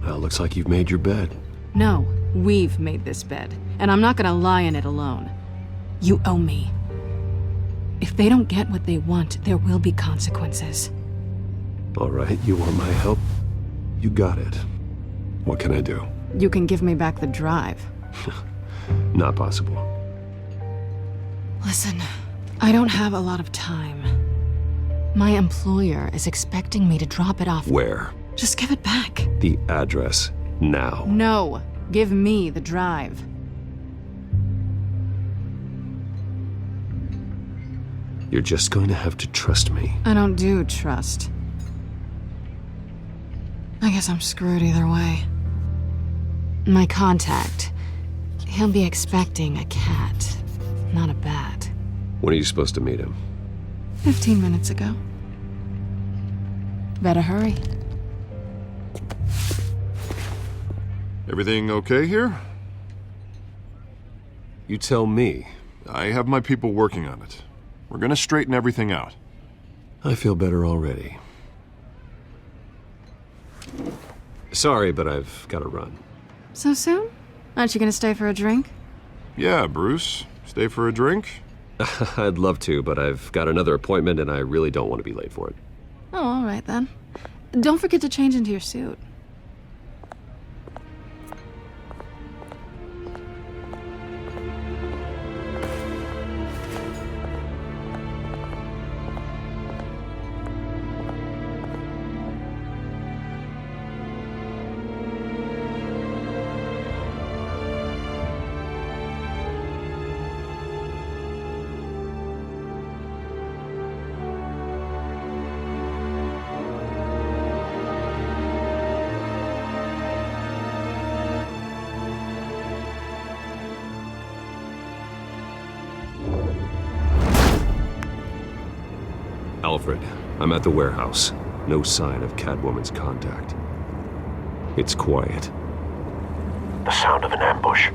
Well, looks like you've made your bed. No, we've made this bed, and I'm not gonna lie in it alone. You owe me. If they don't get what they want, there will be consequences. All right, you want my help? You got it. What can I do? You can give me back the drive. Not possible. Listen, I don't have a lot of time. My employer is expecting me to drop it off. Where? Just give it back. The address, now. No, give me the drive. You're just going to have to trust me. I don't do trust. I guess I'm screwed either way. My contact, he'll be expecting a cat, not a bat. When are you supposed to meet him? 15 minutes ago. Better hurry. Everything okay here? You tell me. I have my people working on it. We're gonna straighten everything out. I feel better already. Sorry, but I've got to run. So soon? Aren't you gonna stay for a drink? Yeah, Bruce. Stay for a drink? I'd love to, but I've got another appointment and I really don't want to be late for it. Oh, all right then. Don't forget to change into your suit. Alfred, I'm at the warehouse. No sign of Catwoman's contact. It's quiet. The sound of an ambush.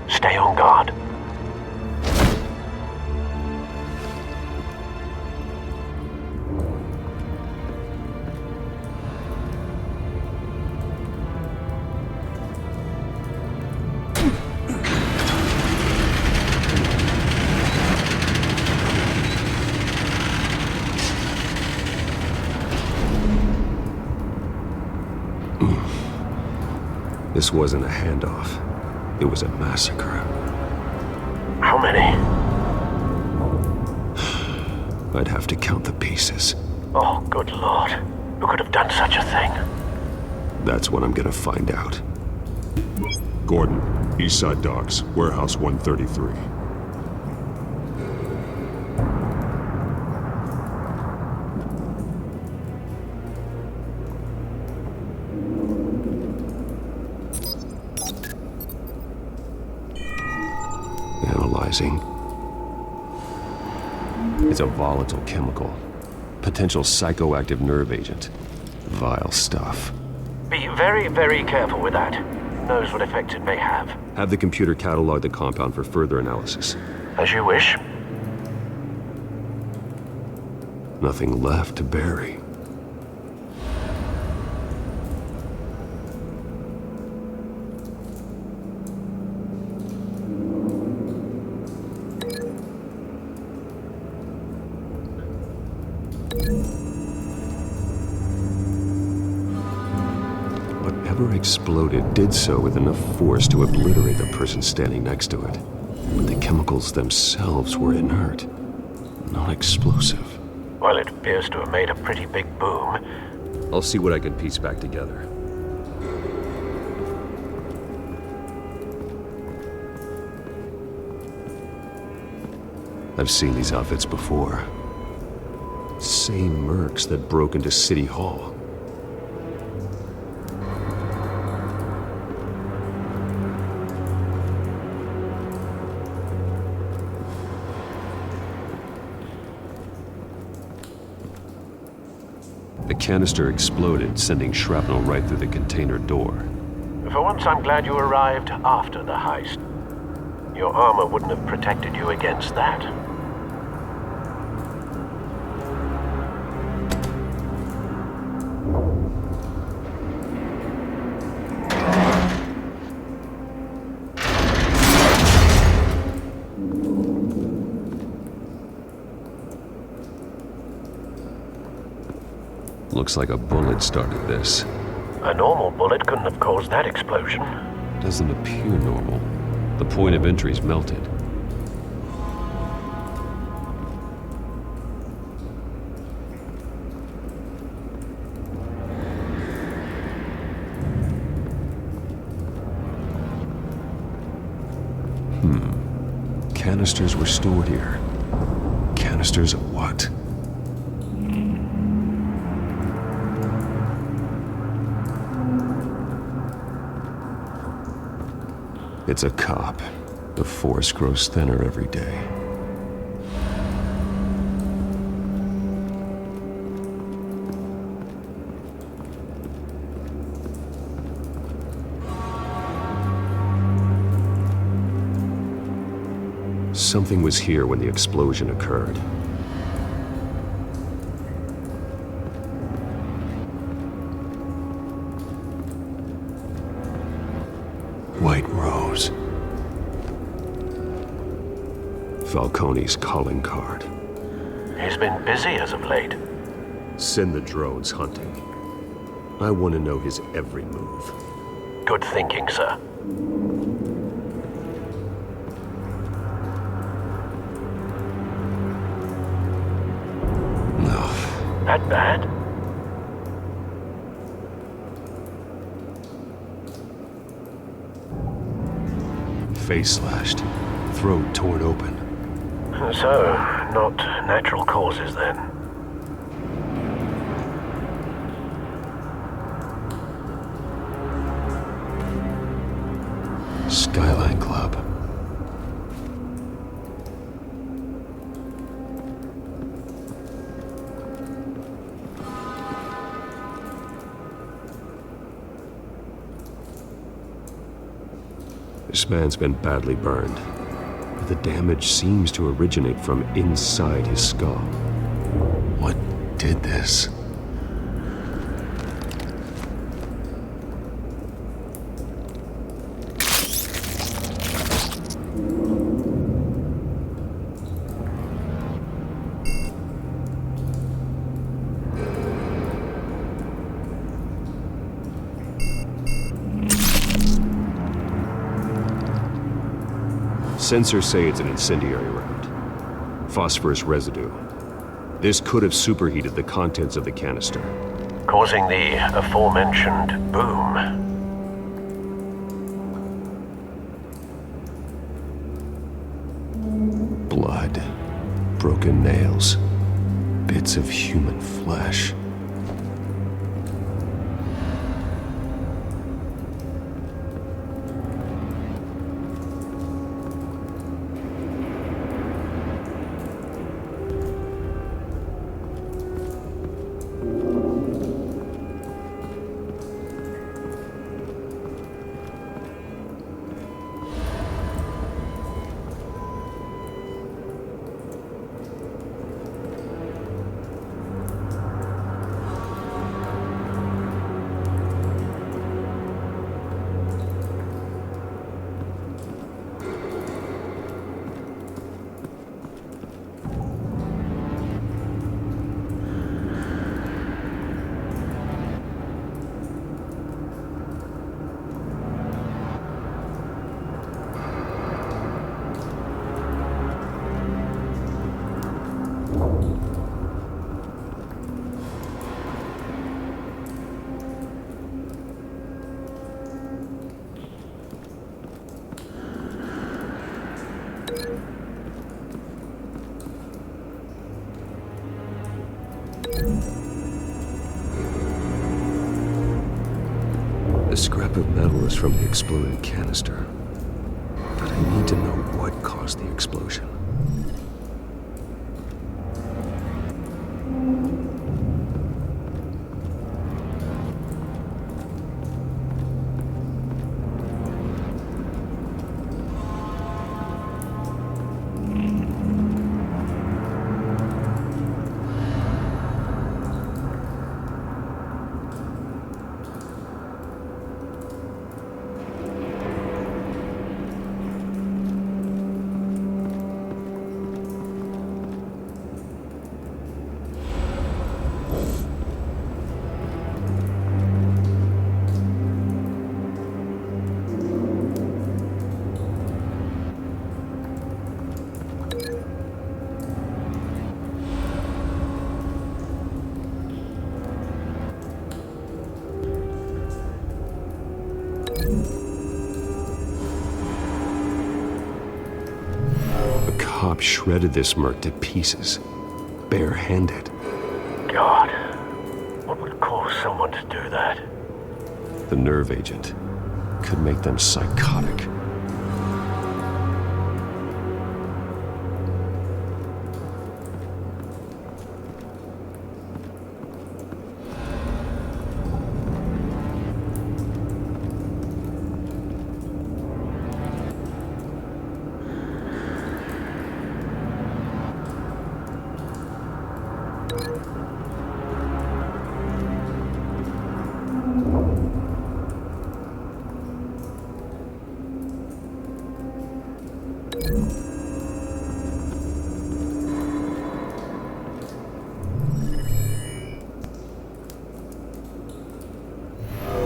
Stay on guard. This wasn't a handoff. It was a massacre. How many? I'd have to count the pieces. Oh, good lord. Who could have done such a thing? That's what I'm gonna find out. Gordon, Eastside Docks, Warehouse 133. Analyzing. It's a volatile chemical. Potential psychoactive nerve agent. Vile stuff. Be very, very careful with that. Knows what effects it may have. Have the computer catalog the compound for further analysis. As you wish. Nothing left to bury. Whatever exploded did so with enough force to obliterate the person standing next to it. But the chemicals themselves were inert, not explosive. Well, it appears to have made a pretty big boom. I'll see what I can piece back together. I've seen these outfits before. Same mercs that broke into City Hall. The canister exploded, sending shrapnel right through the container door. For once, I'm glad you arrived after the heist. Your armor wouldn't have protected you against that. Looks like a bullet started this. A normal bullet couldn't have caused that explosion. Doesn't appear normal. The point of entry's melted. Canisters were stored here. Canisters of what? It's a cop. The force grows thinner every day. Something was here when the explosion occurred. White Rose. Falcone's calling card. He's been busy as of late. Send the drones hunting. I want to know his every move. Good thinking, sir. That bad? Face slashed, throat torn open. So, not natural causes then. Skyline Club. This man's been badly burned, but the damage seems to originate from inside his skull. What did this? Sensors say it's an incendiary round. Phosphorus residue. This could have superheated the contents of the canister, causing the aforementioned boom. Blood, broken nails, bits of human flesh. The scrap of metal is from the exploded canister. But I need to know what caused the explosion. Cop shredded this merc to pieces, barehanded. God, what would cause someone to do that? The nerve agent could make them psychotic.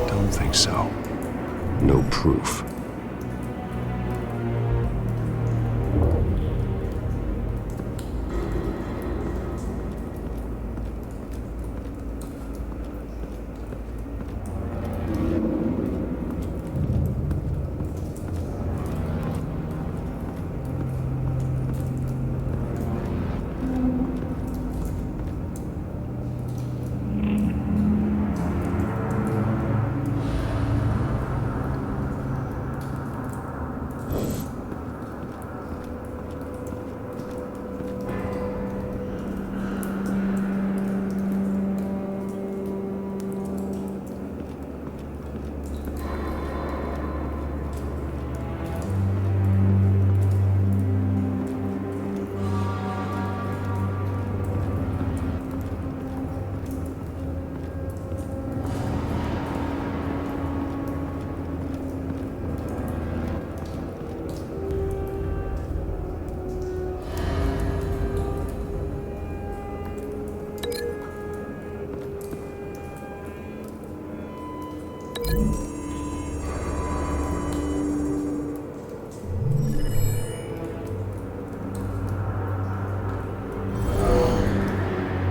Don't think so. No proof.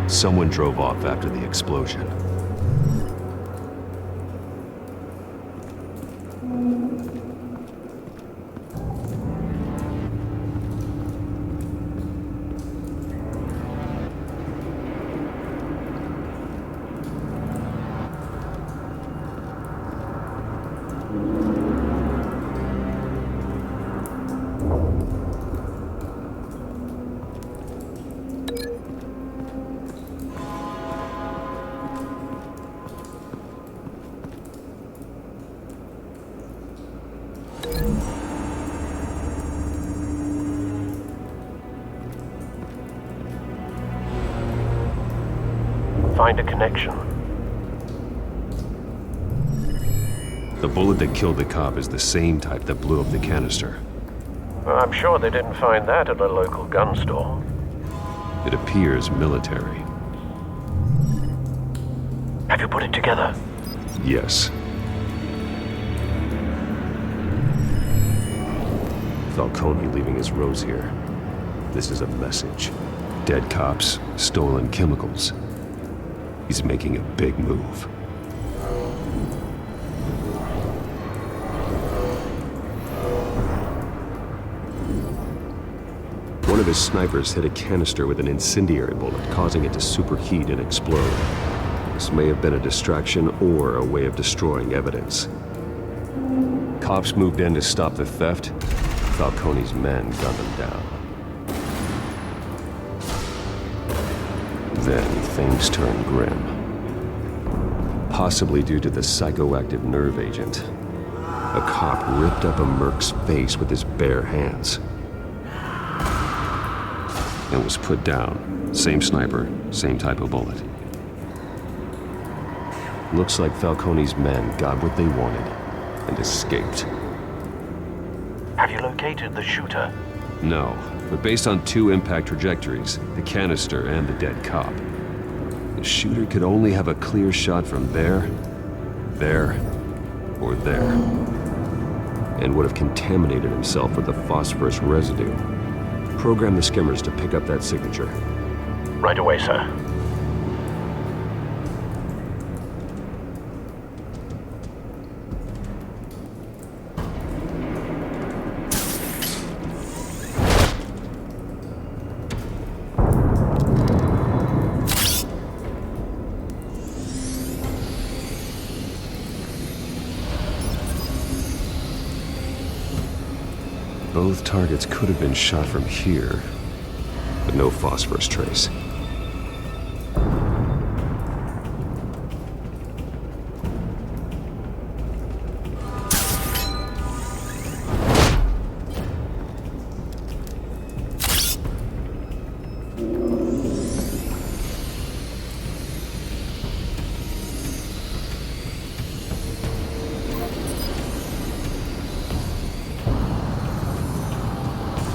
Someone drove off after the explosion. Find a connection. The bullet that killed the cop is the same type that blew up the canister. Well, I'm sure they didn't find that at a local gun store. It appears military. Have you put it together? Yes. Falcone leaving his rose here. This is a message. Dead cops, stolen chemicals. He's making a big move. One of his snipers hit a canister with an incendiary bullet, causing it to superheat and explode. This may have been a distraction or a way of destroying evidence. Cops moved in to stop the theft. Falcone's men gunned them down. Then things turned grim. Possibly due to the psychoactive nerve agent. A cop ripped up a merc's face with his bare hands. And was put down. Same sniper, same type of bullet. Looks like Falcone's men got what they wanted and escaped. Have you located the shooter? No, but based on two impact trajectories, the canister and the dead cop, the shooter could only have a clear shot from there, or there, and would have contaminated himself with the phosphorus residue. Program the skimmers to pick up that signature. Right away, sir. Both targets could have been shot from here, but no phosphorus trace.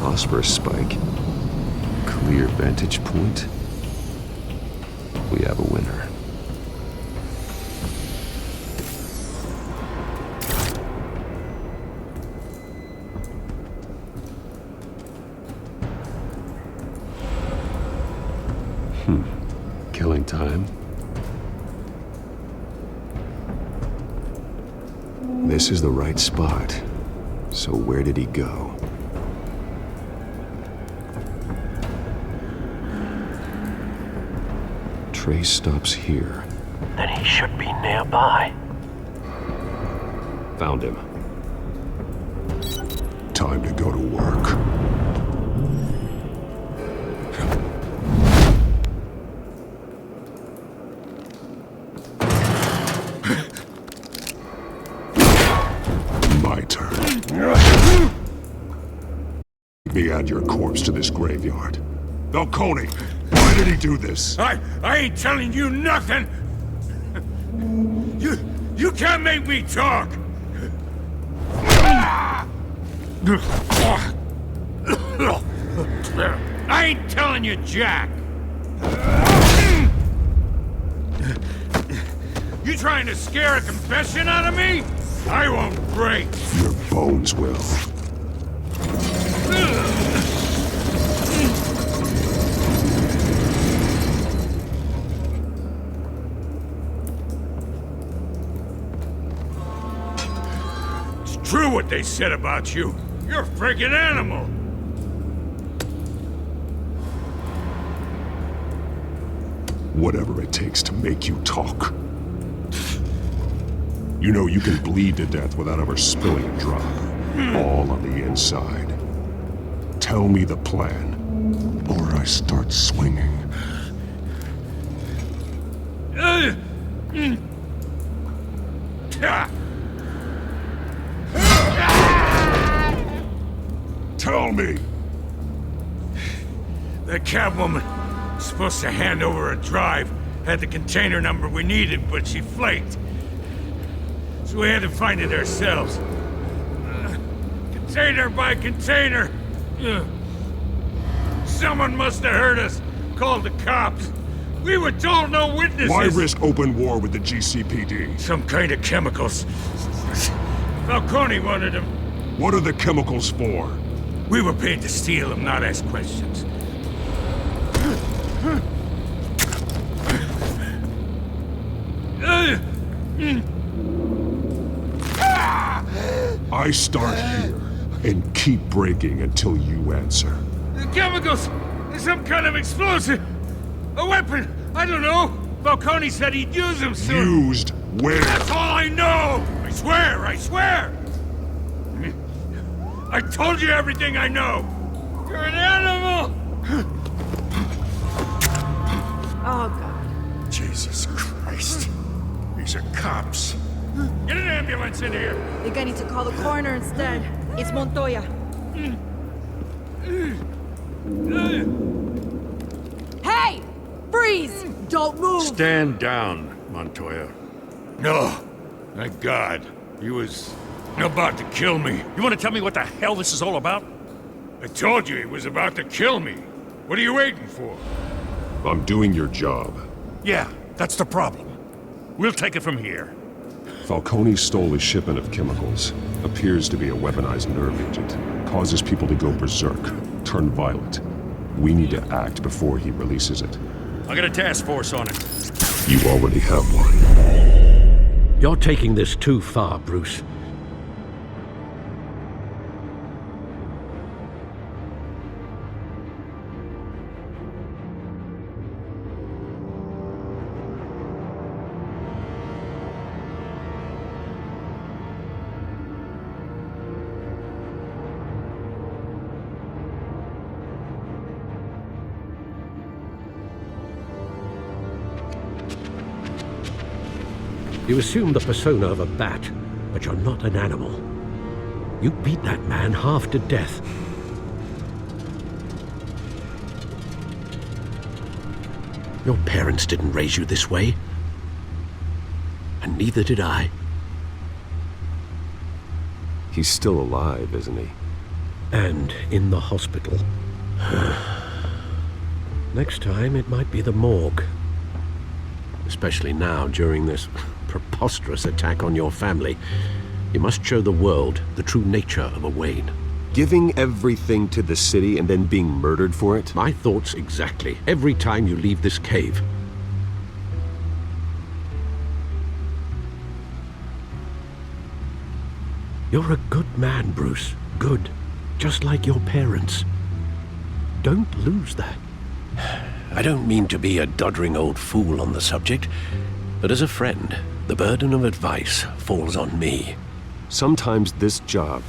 Phosphorus spike. Clear vantage point. We have a winner. Killing time. This is the right spot. So where did he go? Trace stops here. Then he should be nearby. Found him. Time to go to work. My turn. Me add your corpse to this graveyard. Falcone! Why did he do this? I ain't telling you nothing! You can't make me talk! I ain't telling you jack! You trying to scare a confession out of me? I won't break! Your bones will. what they said about you. You're a freaking animal. Whatever it takes to make you talk. You know you can bleed to death without ever spilling a drop. All on the inside. Tell me the plan, or I start swinging. Tell me! The Catwoman was supposed to hand over a drive, had the container number we needed, but she flaked. So we had to find it ourselves. Container by container. Someone must have heard us, called the cops. We were told no witnesses. Why risk open war with the GCPD? Some kind of chemicals. Falcone wanted them. What are the chemicals for? We were paid to steal them, not ask questions. I start here and keep breaking until you answer. The chemicals! Some kind of explosive! A weapon! I don't know! Falcone said he'd use them soon! Used where? That's all I know! I swear! I swear! I told you everything I know! You're an animal! Oh, God. Jesus Christ. These are cops. Get an ambulance in here! I think I need to call the coroner instead. It's Montoya. Hey! Freeze! Don't move! Stand down, Montoya. No. Thank God. He was about to kill me. You want to tell me what the hell this is all about? I told you he was about to kill me. What are you waiting for? I'm doing your job. Yeah, that's the problem. We'll take it from here. Falcone stole a shipment of chemicals. Appears to be a weaponized nerve agent. Causes people to go berserk, turn violent. We need to act before he releases it. I got a task force on it. You already have one. You're taking this too far, Bruce. You assume the persona of a bat, but you're not an animal. You beat that man half to death. Your parents didn't raise you this way. And neither did I. He's still alive, isn't he? And in the hospital. Next time, it might be the morgue. Especially now, during this preposterous attack on your family. You must show the world the true nature of a Wayne. Giving everything to the city and then being murdered for it? My thoughts exactly. Every time you leave this cave. You're a good man, Bruce. Good. Just like your parents. Don't lose that. I don't mean to be a doddering old fool on the subject, but as a friend, the burden of advice falls on me. Sometimes this job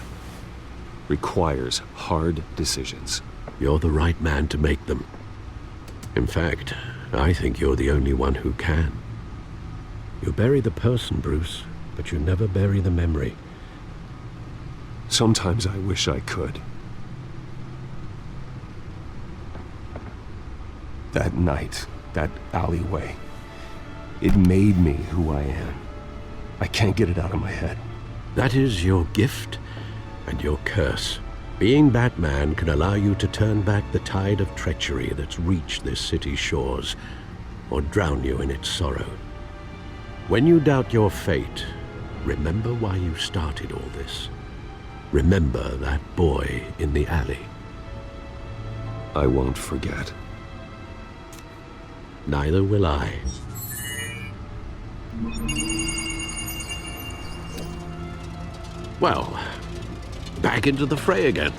requires hard decisions. You're the right man to make them. In fact, I think you're the only one who can. You bury the person, Bruce, but you never bury the memory. Sometimes I wish I could. That night, that alleyway, it made me who I am. I can't get it out of my head. That is your gift and your curse. Being Batman can allow you to turn back the tide of treachery that's reached this city's shores, or drown you in its sorrow. When you doubt your fate, remember why you started all this. Remember that boy in the alley. I won't forget. Neither will I. Well, back into the fray again.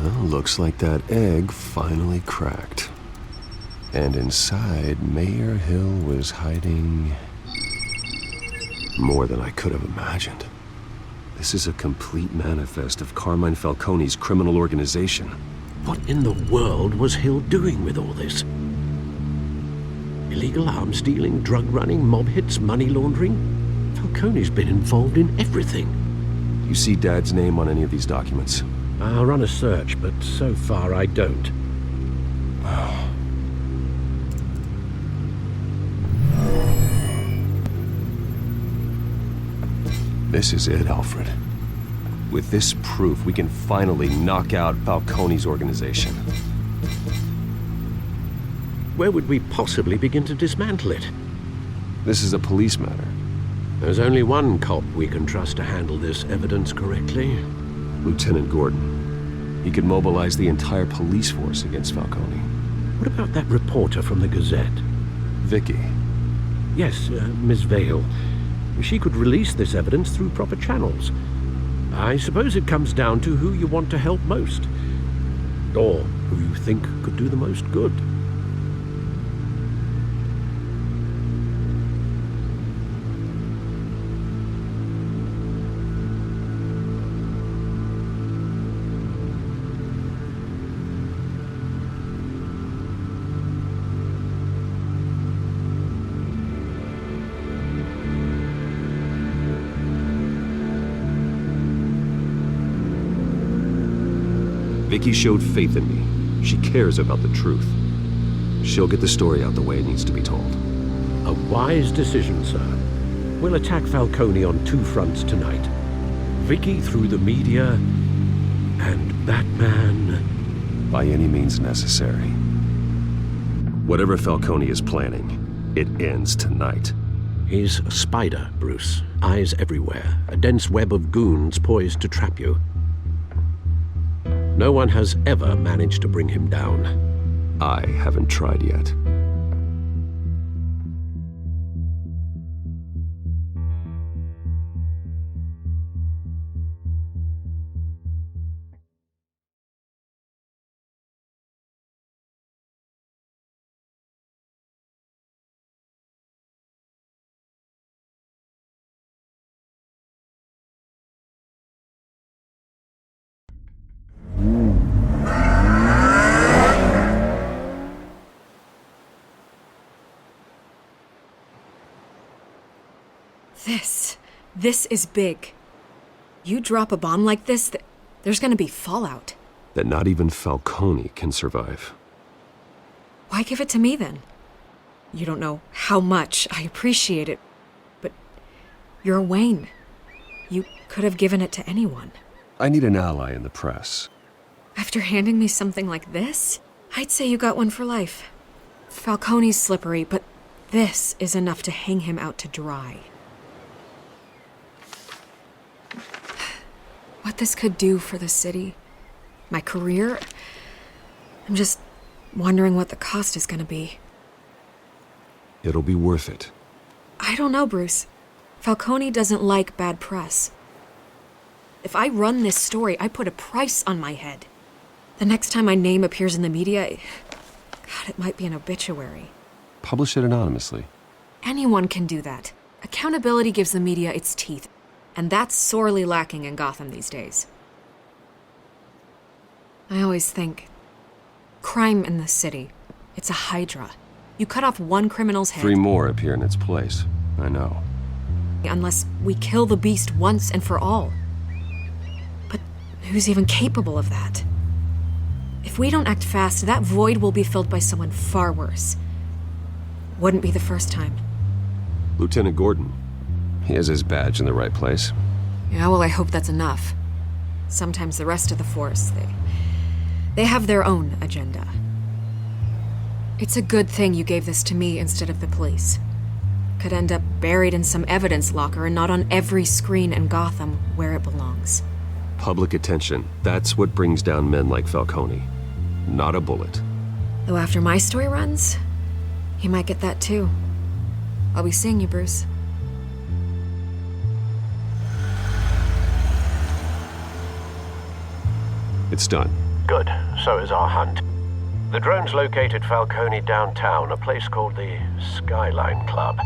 Well, looks like that egg finally cracked. And inside, Mayor Hill was hiding more than I could have imagined. This is a complete manifest of Carmine Falcone's criminal organization. What in the world was Hill doing with all this? Illegal arms dealing, drug running, mob hits, money laundering? Falcone's been involved in everything. You see Dad's name on any of these documents? I'll run a search, but so far I don't. This is it, Alfred. With this proof, we can finally knock out Falcone's organization. Where would we possibly begin to dismantle it? This is a police matter. There's only one cop we can trust to handle this evidence correctly. Lieutenant Gordon. He could mobilize the entire police force against Falcone. What about that reporter from the Gazette? Vicky. Yes, Miss Vale. She could release this evidence through proper channels. I suppose it comes down to who you want to help most. Or who you think could do the most good. Vicky showed faith in me. She cares about the truth. She'll get the story out the way it needs to be told. A wise decision, sir. We'll attack Falcone on two fronts tonight. Vicky through the media, and Batman... by any means necessary. Whatever Falcone is planning, it ends tonight. He's a spider, Bruce. Eyes everywhere. A dense web of goons poised to trap you. No one has ever managed to bring him down. I haven't tried yet. This is big. You drop a bomb like this, there's gonna be fallout. That not even Falcone can survive. Why give it to me then? You don't know how much I appreciate it, You're Wayne. You could have given it to anyone. I need an ally in the press. After handing me something like this, I'd say you got one for life. Falcone's slippery, but this is enough to hang him out to dry. What this could do for the city, my career, I'm just wondering what the cost is gonna be. It'll be worth it. I don't know, Bruce. Falcone doesn't like bad press. If I run this story, I put a price on my head. The next time my name appears in the media, God, it might be an obituary. Publish it anonymously. Anyone can do that. Accountability gives the media its teeth, and that's sorely lacking in Gotham these days. I always think, crime in the city, it's a hydra. You cut off one criminal's head. 3 more appear in its place. I know. Unless we kill the beast once and for all. But who's even capable of that? If we don't act fast, that void will be filled by someone far worse. Wouldn't be the first time. Lieutenant Gordon. He has his badge in the right place. Yeah, well, I hope that's enough. Sometimes the rest of the force, they have their own agenda. It's a good thing you gave this to me instead of the police. Could end up buried in some evidence locker and not on every screen in Gotham where it belongs. Public attention. That's what brings down men like Falcone. Not a bullet. Though after my story runs, he might get that too. I'll be seeing you, Bruce. It's done. Good. So is our hunt. The drone's located Falcone downtown, a place called the Skyline Club.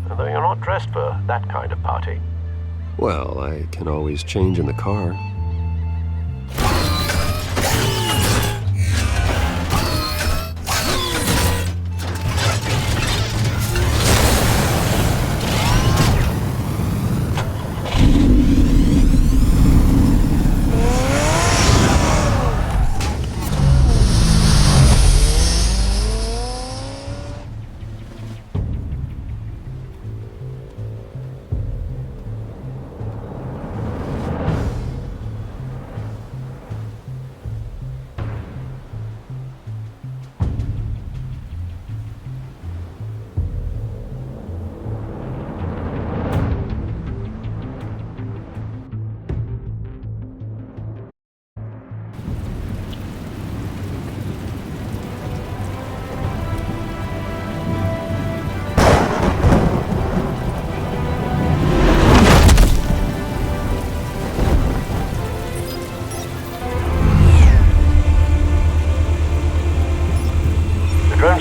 Although you're not dressed for that kind of party. Well, I can always change in the car.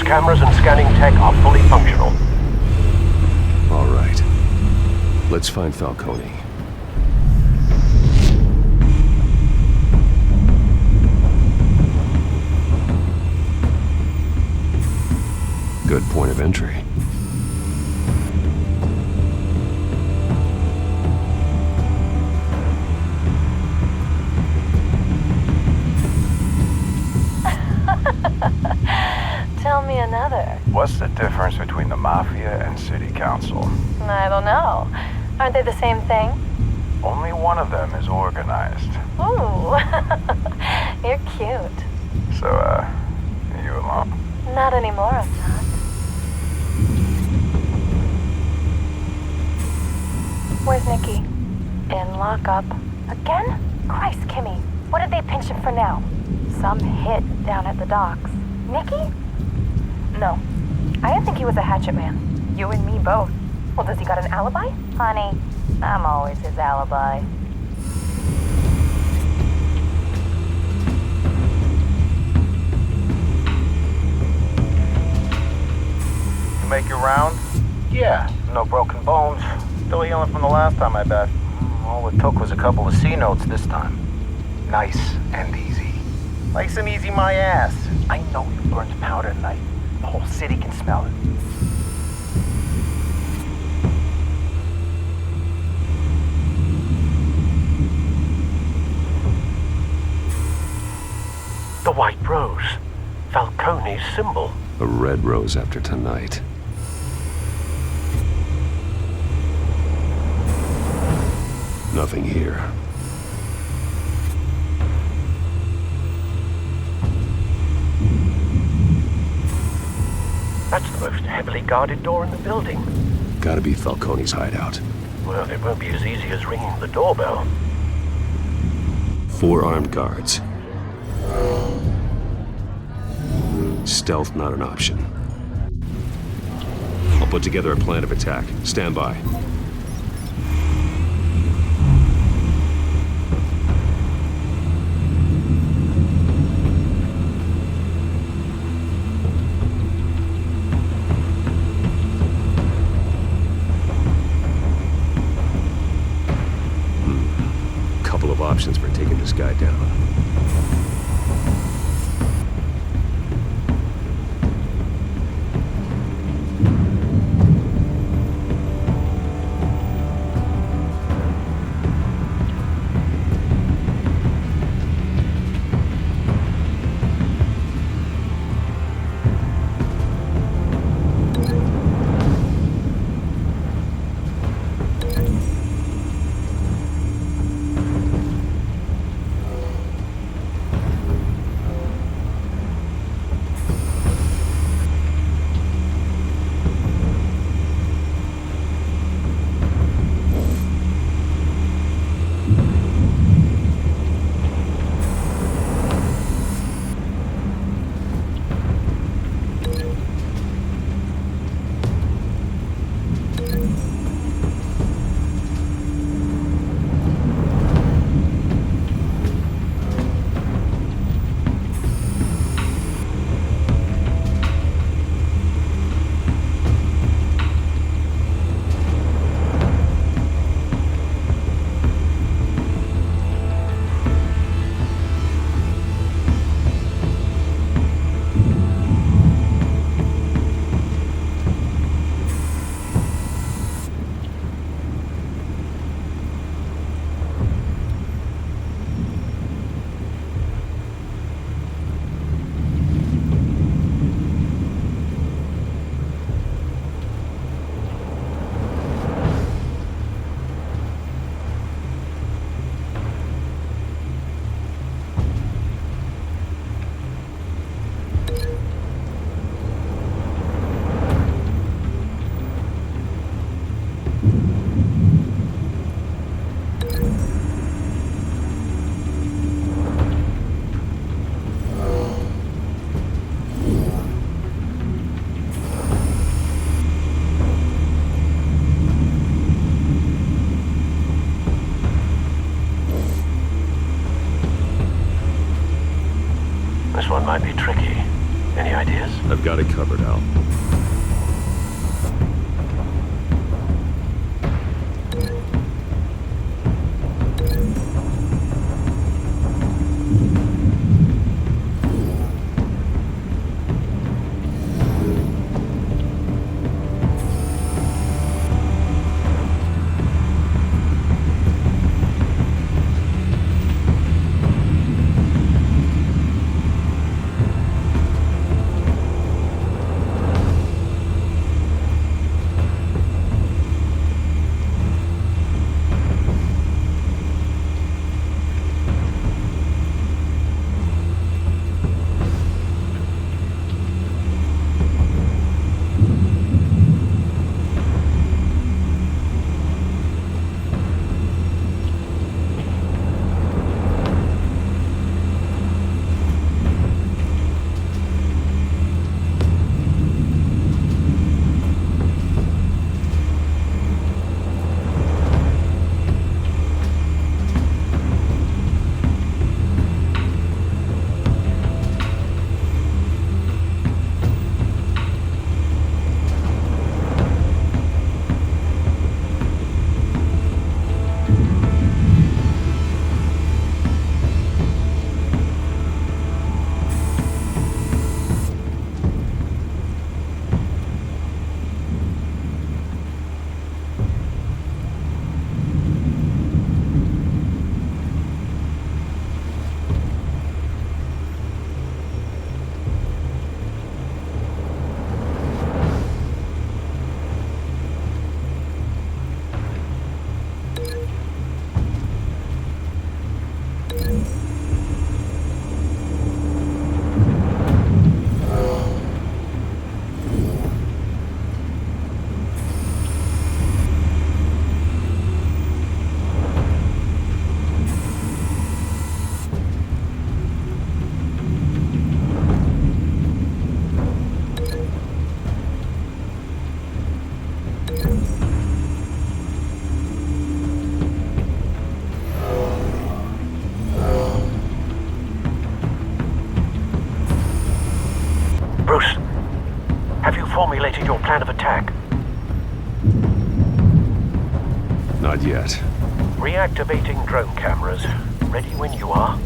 Cameras and scanning tech are fully functional. All right. Let's find Falcone. Good point of entry. Tell me another. What's the difference between the Mafia and City Council? I don't know. Aren't they the same thing? Only one of them is organized. Ooh, you're cute. So, you alone? Not anymore, I'm not. Where's Nikki? In lockup. Again? Christ, Kimmy. What did they pinch him for now? Some hit down at the docks. Nikki? No. I didn't think he was a hatchet man. You and me both. Well, does he got an alibi? Honey, I'm always his alibi. You make your round? Yeah, no broken bones. Still healing from the last time, I bet. All it took was a couple of C notes this time. Nice and easy. Nice and easy, my ass. I know you burned powder tonight. The whole city can smell it. The white rose. Falcone's symbol. A red rose after tonight. Nothing here. That's the most heavily guarded door in the building. Gotta be Falcone's hideout. Well, it won't be as easy as ringing the doorbell. 4 armed guards. Stealth not an option. I'll put together a plan of attack. Stand by. Couple of options for taking this guy down. This one might be tricky. Any ideas? I've got it covered, Al. Reactivating drone cameras. Ready when you are.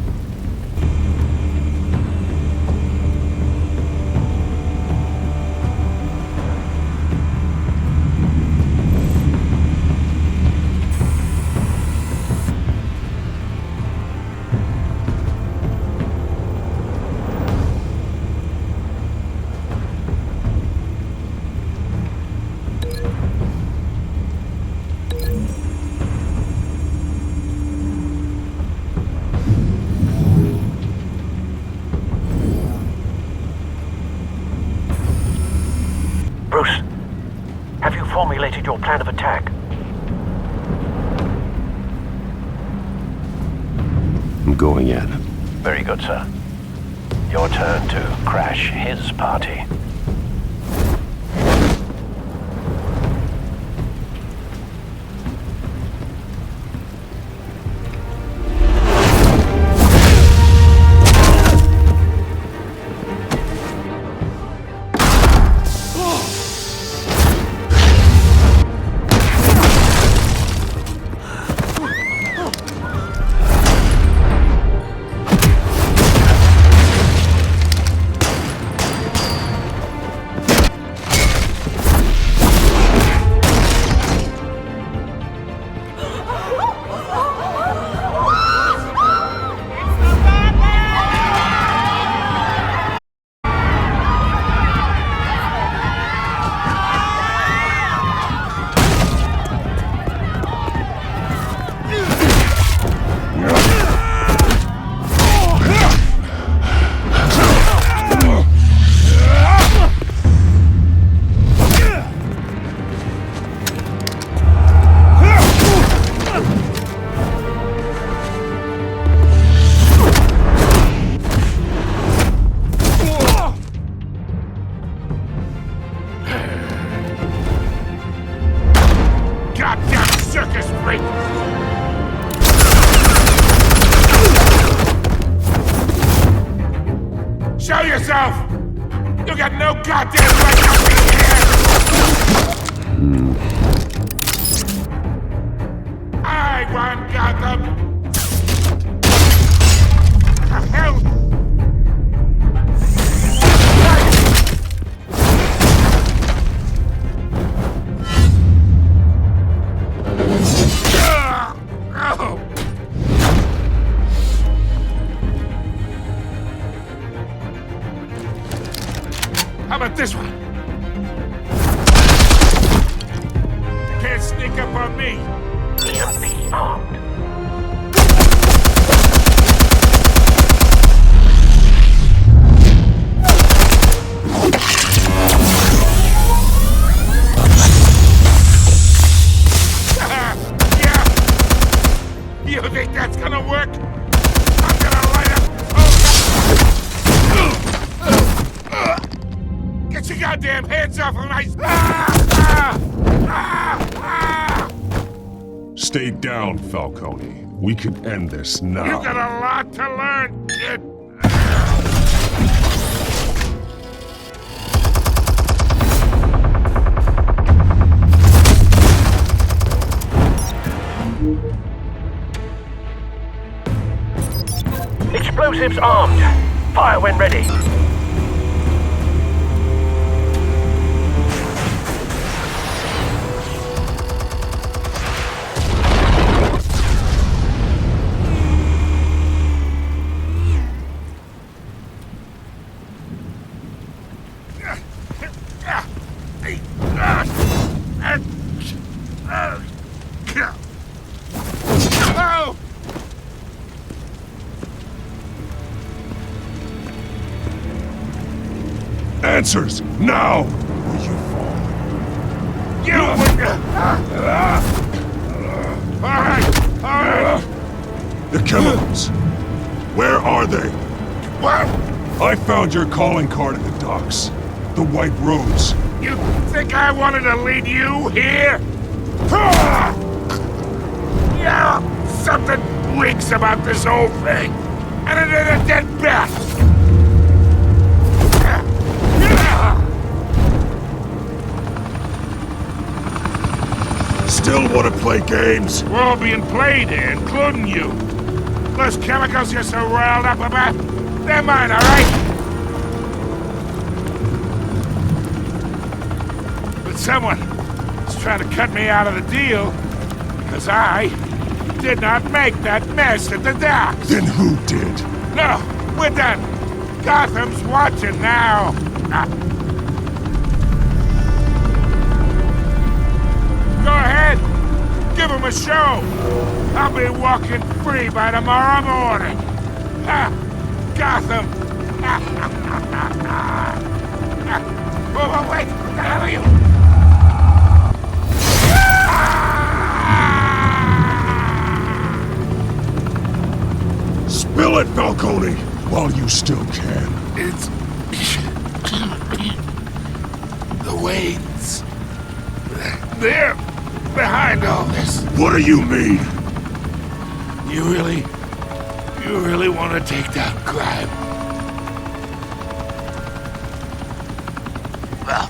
Bruce, have you formulated your plan of attack? I'm going in. Very good, sir. Your turn to crash his party. Show yourself! You got no goddamn right to be here! I want Gotham! The hell? How about this one? You can't sneak up on me. EMP armed. Yeah. You think that's gonna work? I'm gonna light up. Get your goddamn hands off of my... Stay down, Falcone. We can end this now. You got a lot to learn, kid. Explosives armed. Fire when ready. Answers, now! You Alright! The chemicals. Where are they? What? I found your calling card at the docks. The White Rose. You think I wanted to lead you here? Yeah, something winks about this whole thing. And it ain't a dead bat. Still want to play games? We're all being played here, including you. Those chemicals you're so riled up about, they're mine, all right? But someone is trying to cut me out of the deal because I did not make that mess at the docks. Then who did? No, we're done. Gotham's watching now. Go ahead. Give him a show. I'll be walking free by tomorrow morning. Gotham. Oh, wait. What the hell are you? Spill it, Falcone, while you still can. It's... the Waynes. They're behind all this. What do you mean? You really want to take down crime? Well,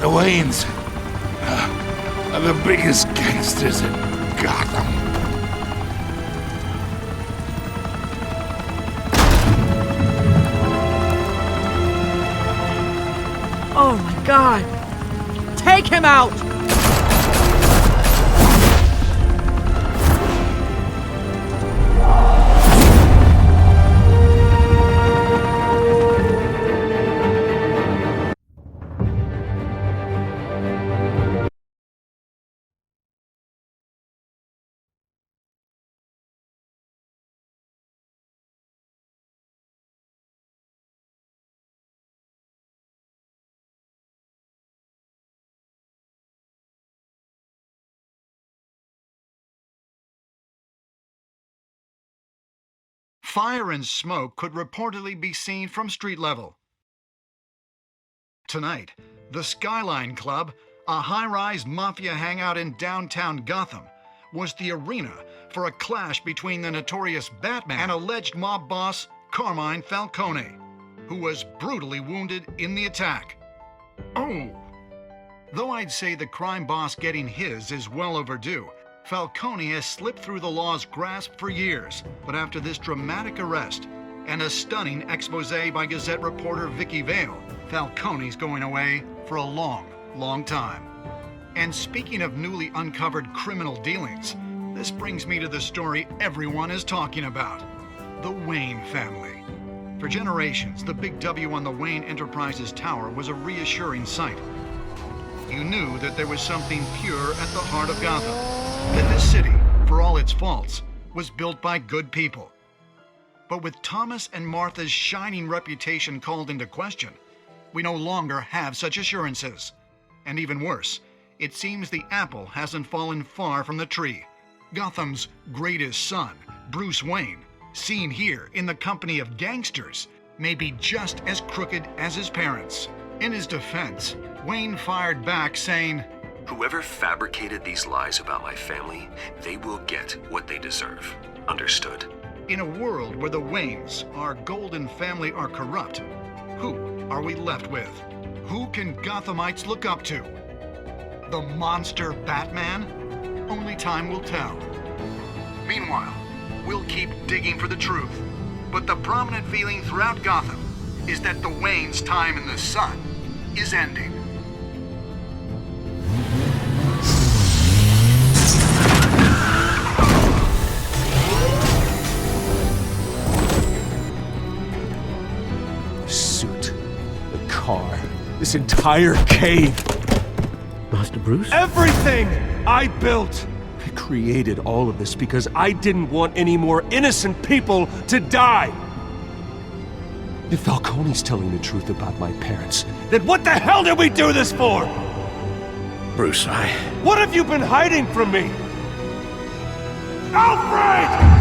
the Waynes are the biggest gangsters in Gotham. Oh my God! Take him out! Fire and smoke could reportedly be seen from street level. Tonight, the Skyline Club, a high-rise mafia hangout in downtown Gotham, was the arena for a clash between the notorious Batman and alleged mob boss Carmine Falcone, who was brutally wounded in the attack. Oh! Though I'd say the crime boss getting his is well overdue, Falcone has slipped through the law's grasp for years, but after this dramatic arrest and a stunning expose by Gazette reporter Vicky Vale, Falcone's going away for a long, long time. And speaking of newly uncovered criminal dealings, this brings me to the story everyone is talking about: the Wayne family. For generations, the big W on the Wayne Enterprises tower was a reassuring sight. You knew that there was something pure at the heart of Gotham, that this city, for all its faults, was built by good people. But with Thomas and Martha's shining reputation called into question, we no longer have such assurances. And even worse, it seems the apple hasn't fallen far from the tree. Gotham's greatest son, Bruce Wayne, seen here in the company of gangsters, may be just as crooked as his parents. In his defense, Wayne fired back saying, "Whoever fabricated these lies about my family, they will get what they deserve. Understood?" In a world where the Waynes, our golden family, are corrupt, who are we left with? Who can Gothamites look up to? The monster Batman? Only time will tell. Meanwhile, we'll keep digging for the truth. But the prominent feeling throughout Gotham is that the Waynes' time in the sun is ending. The suit, the car, this entire cave. Master Bruce? Everything I built! I created all of this because I didn't want any more innocent people to die! If Falcone's telling the truth about my parents, then what the hell did we do this for? Bruce, What have you been hiding from me? Alfred!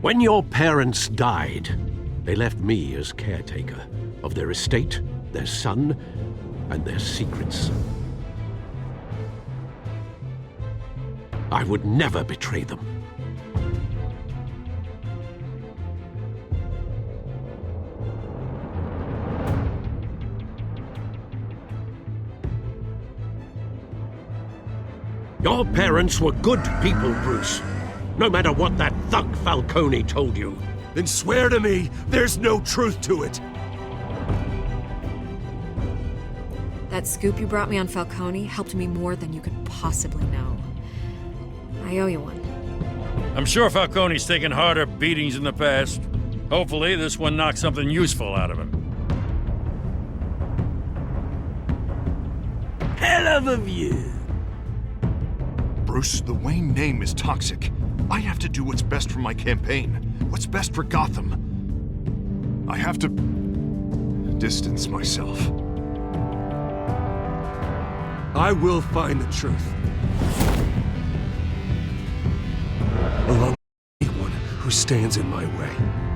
When your parents died, they left me as caretaker of their estate, their son, and their secrets. I would never betray them. Your parents were good people, Bruce. No matter what that thug Falcone told you. Then swear to me there's no truth to it. That scoop you brought me on Falcone helped me more than you could possibly know. I owe you one. I'm sure Falcone's taken harder beatings in the past. Hopefully, this one knocks something useful out of him. Hell of a view. Bruce, the Wayne name is toxic. I have to do what's best for my campaign. What's best for Gotham. I have to distance myself. I will find the truth. Along with anyone who stands in my way.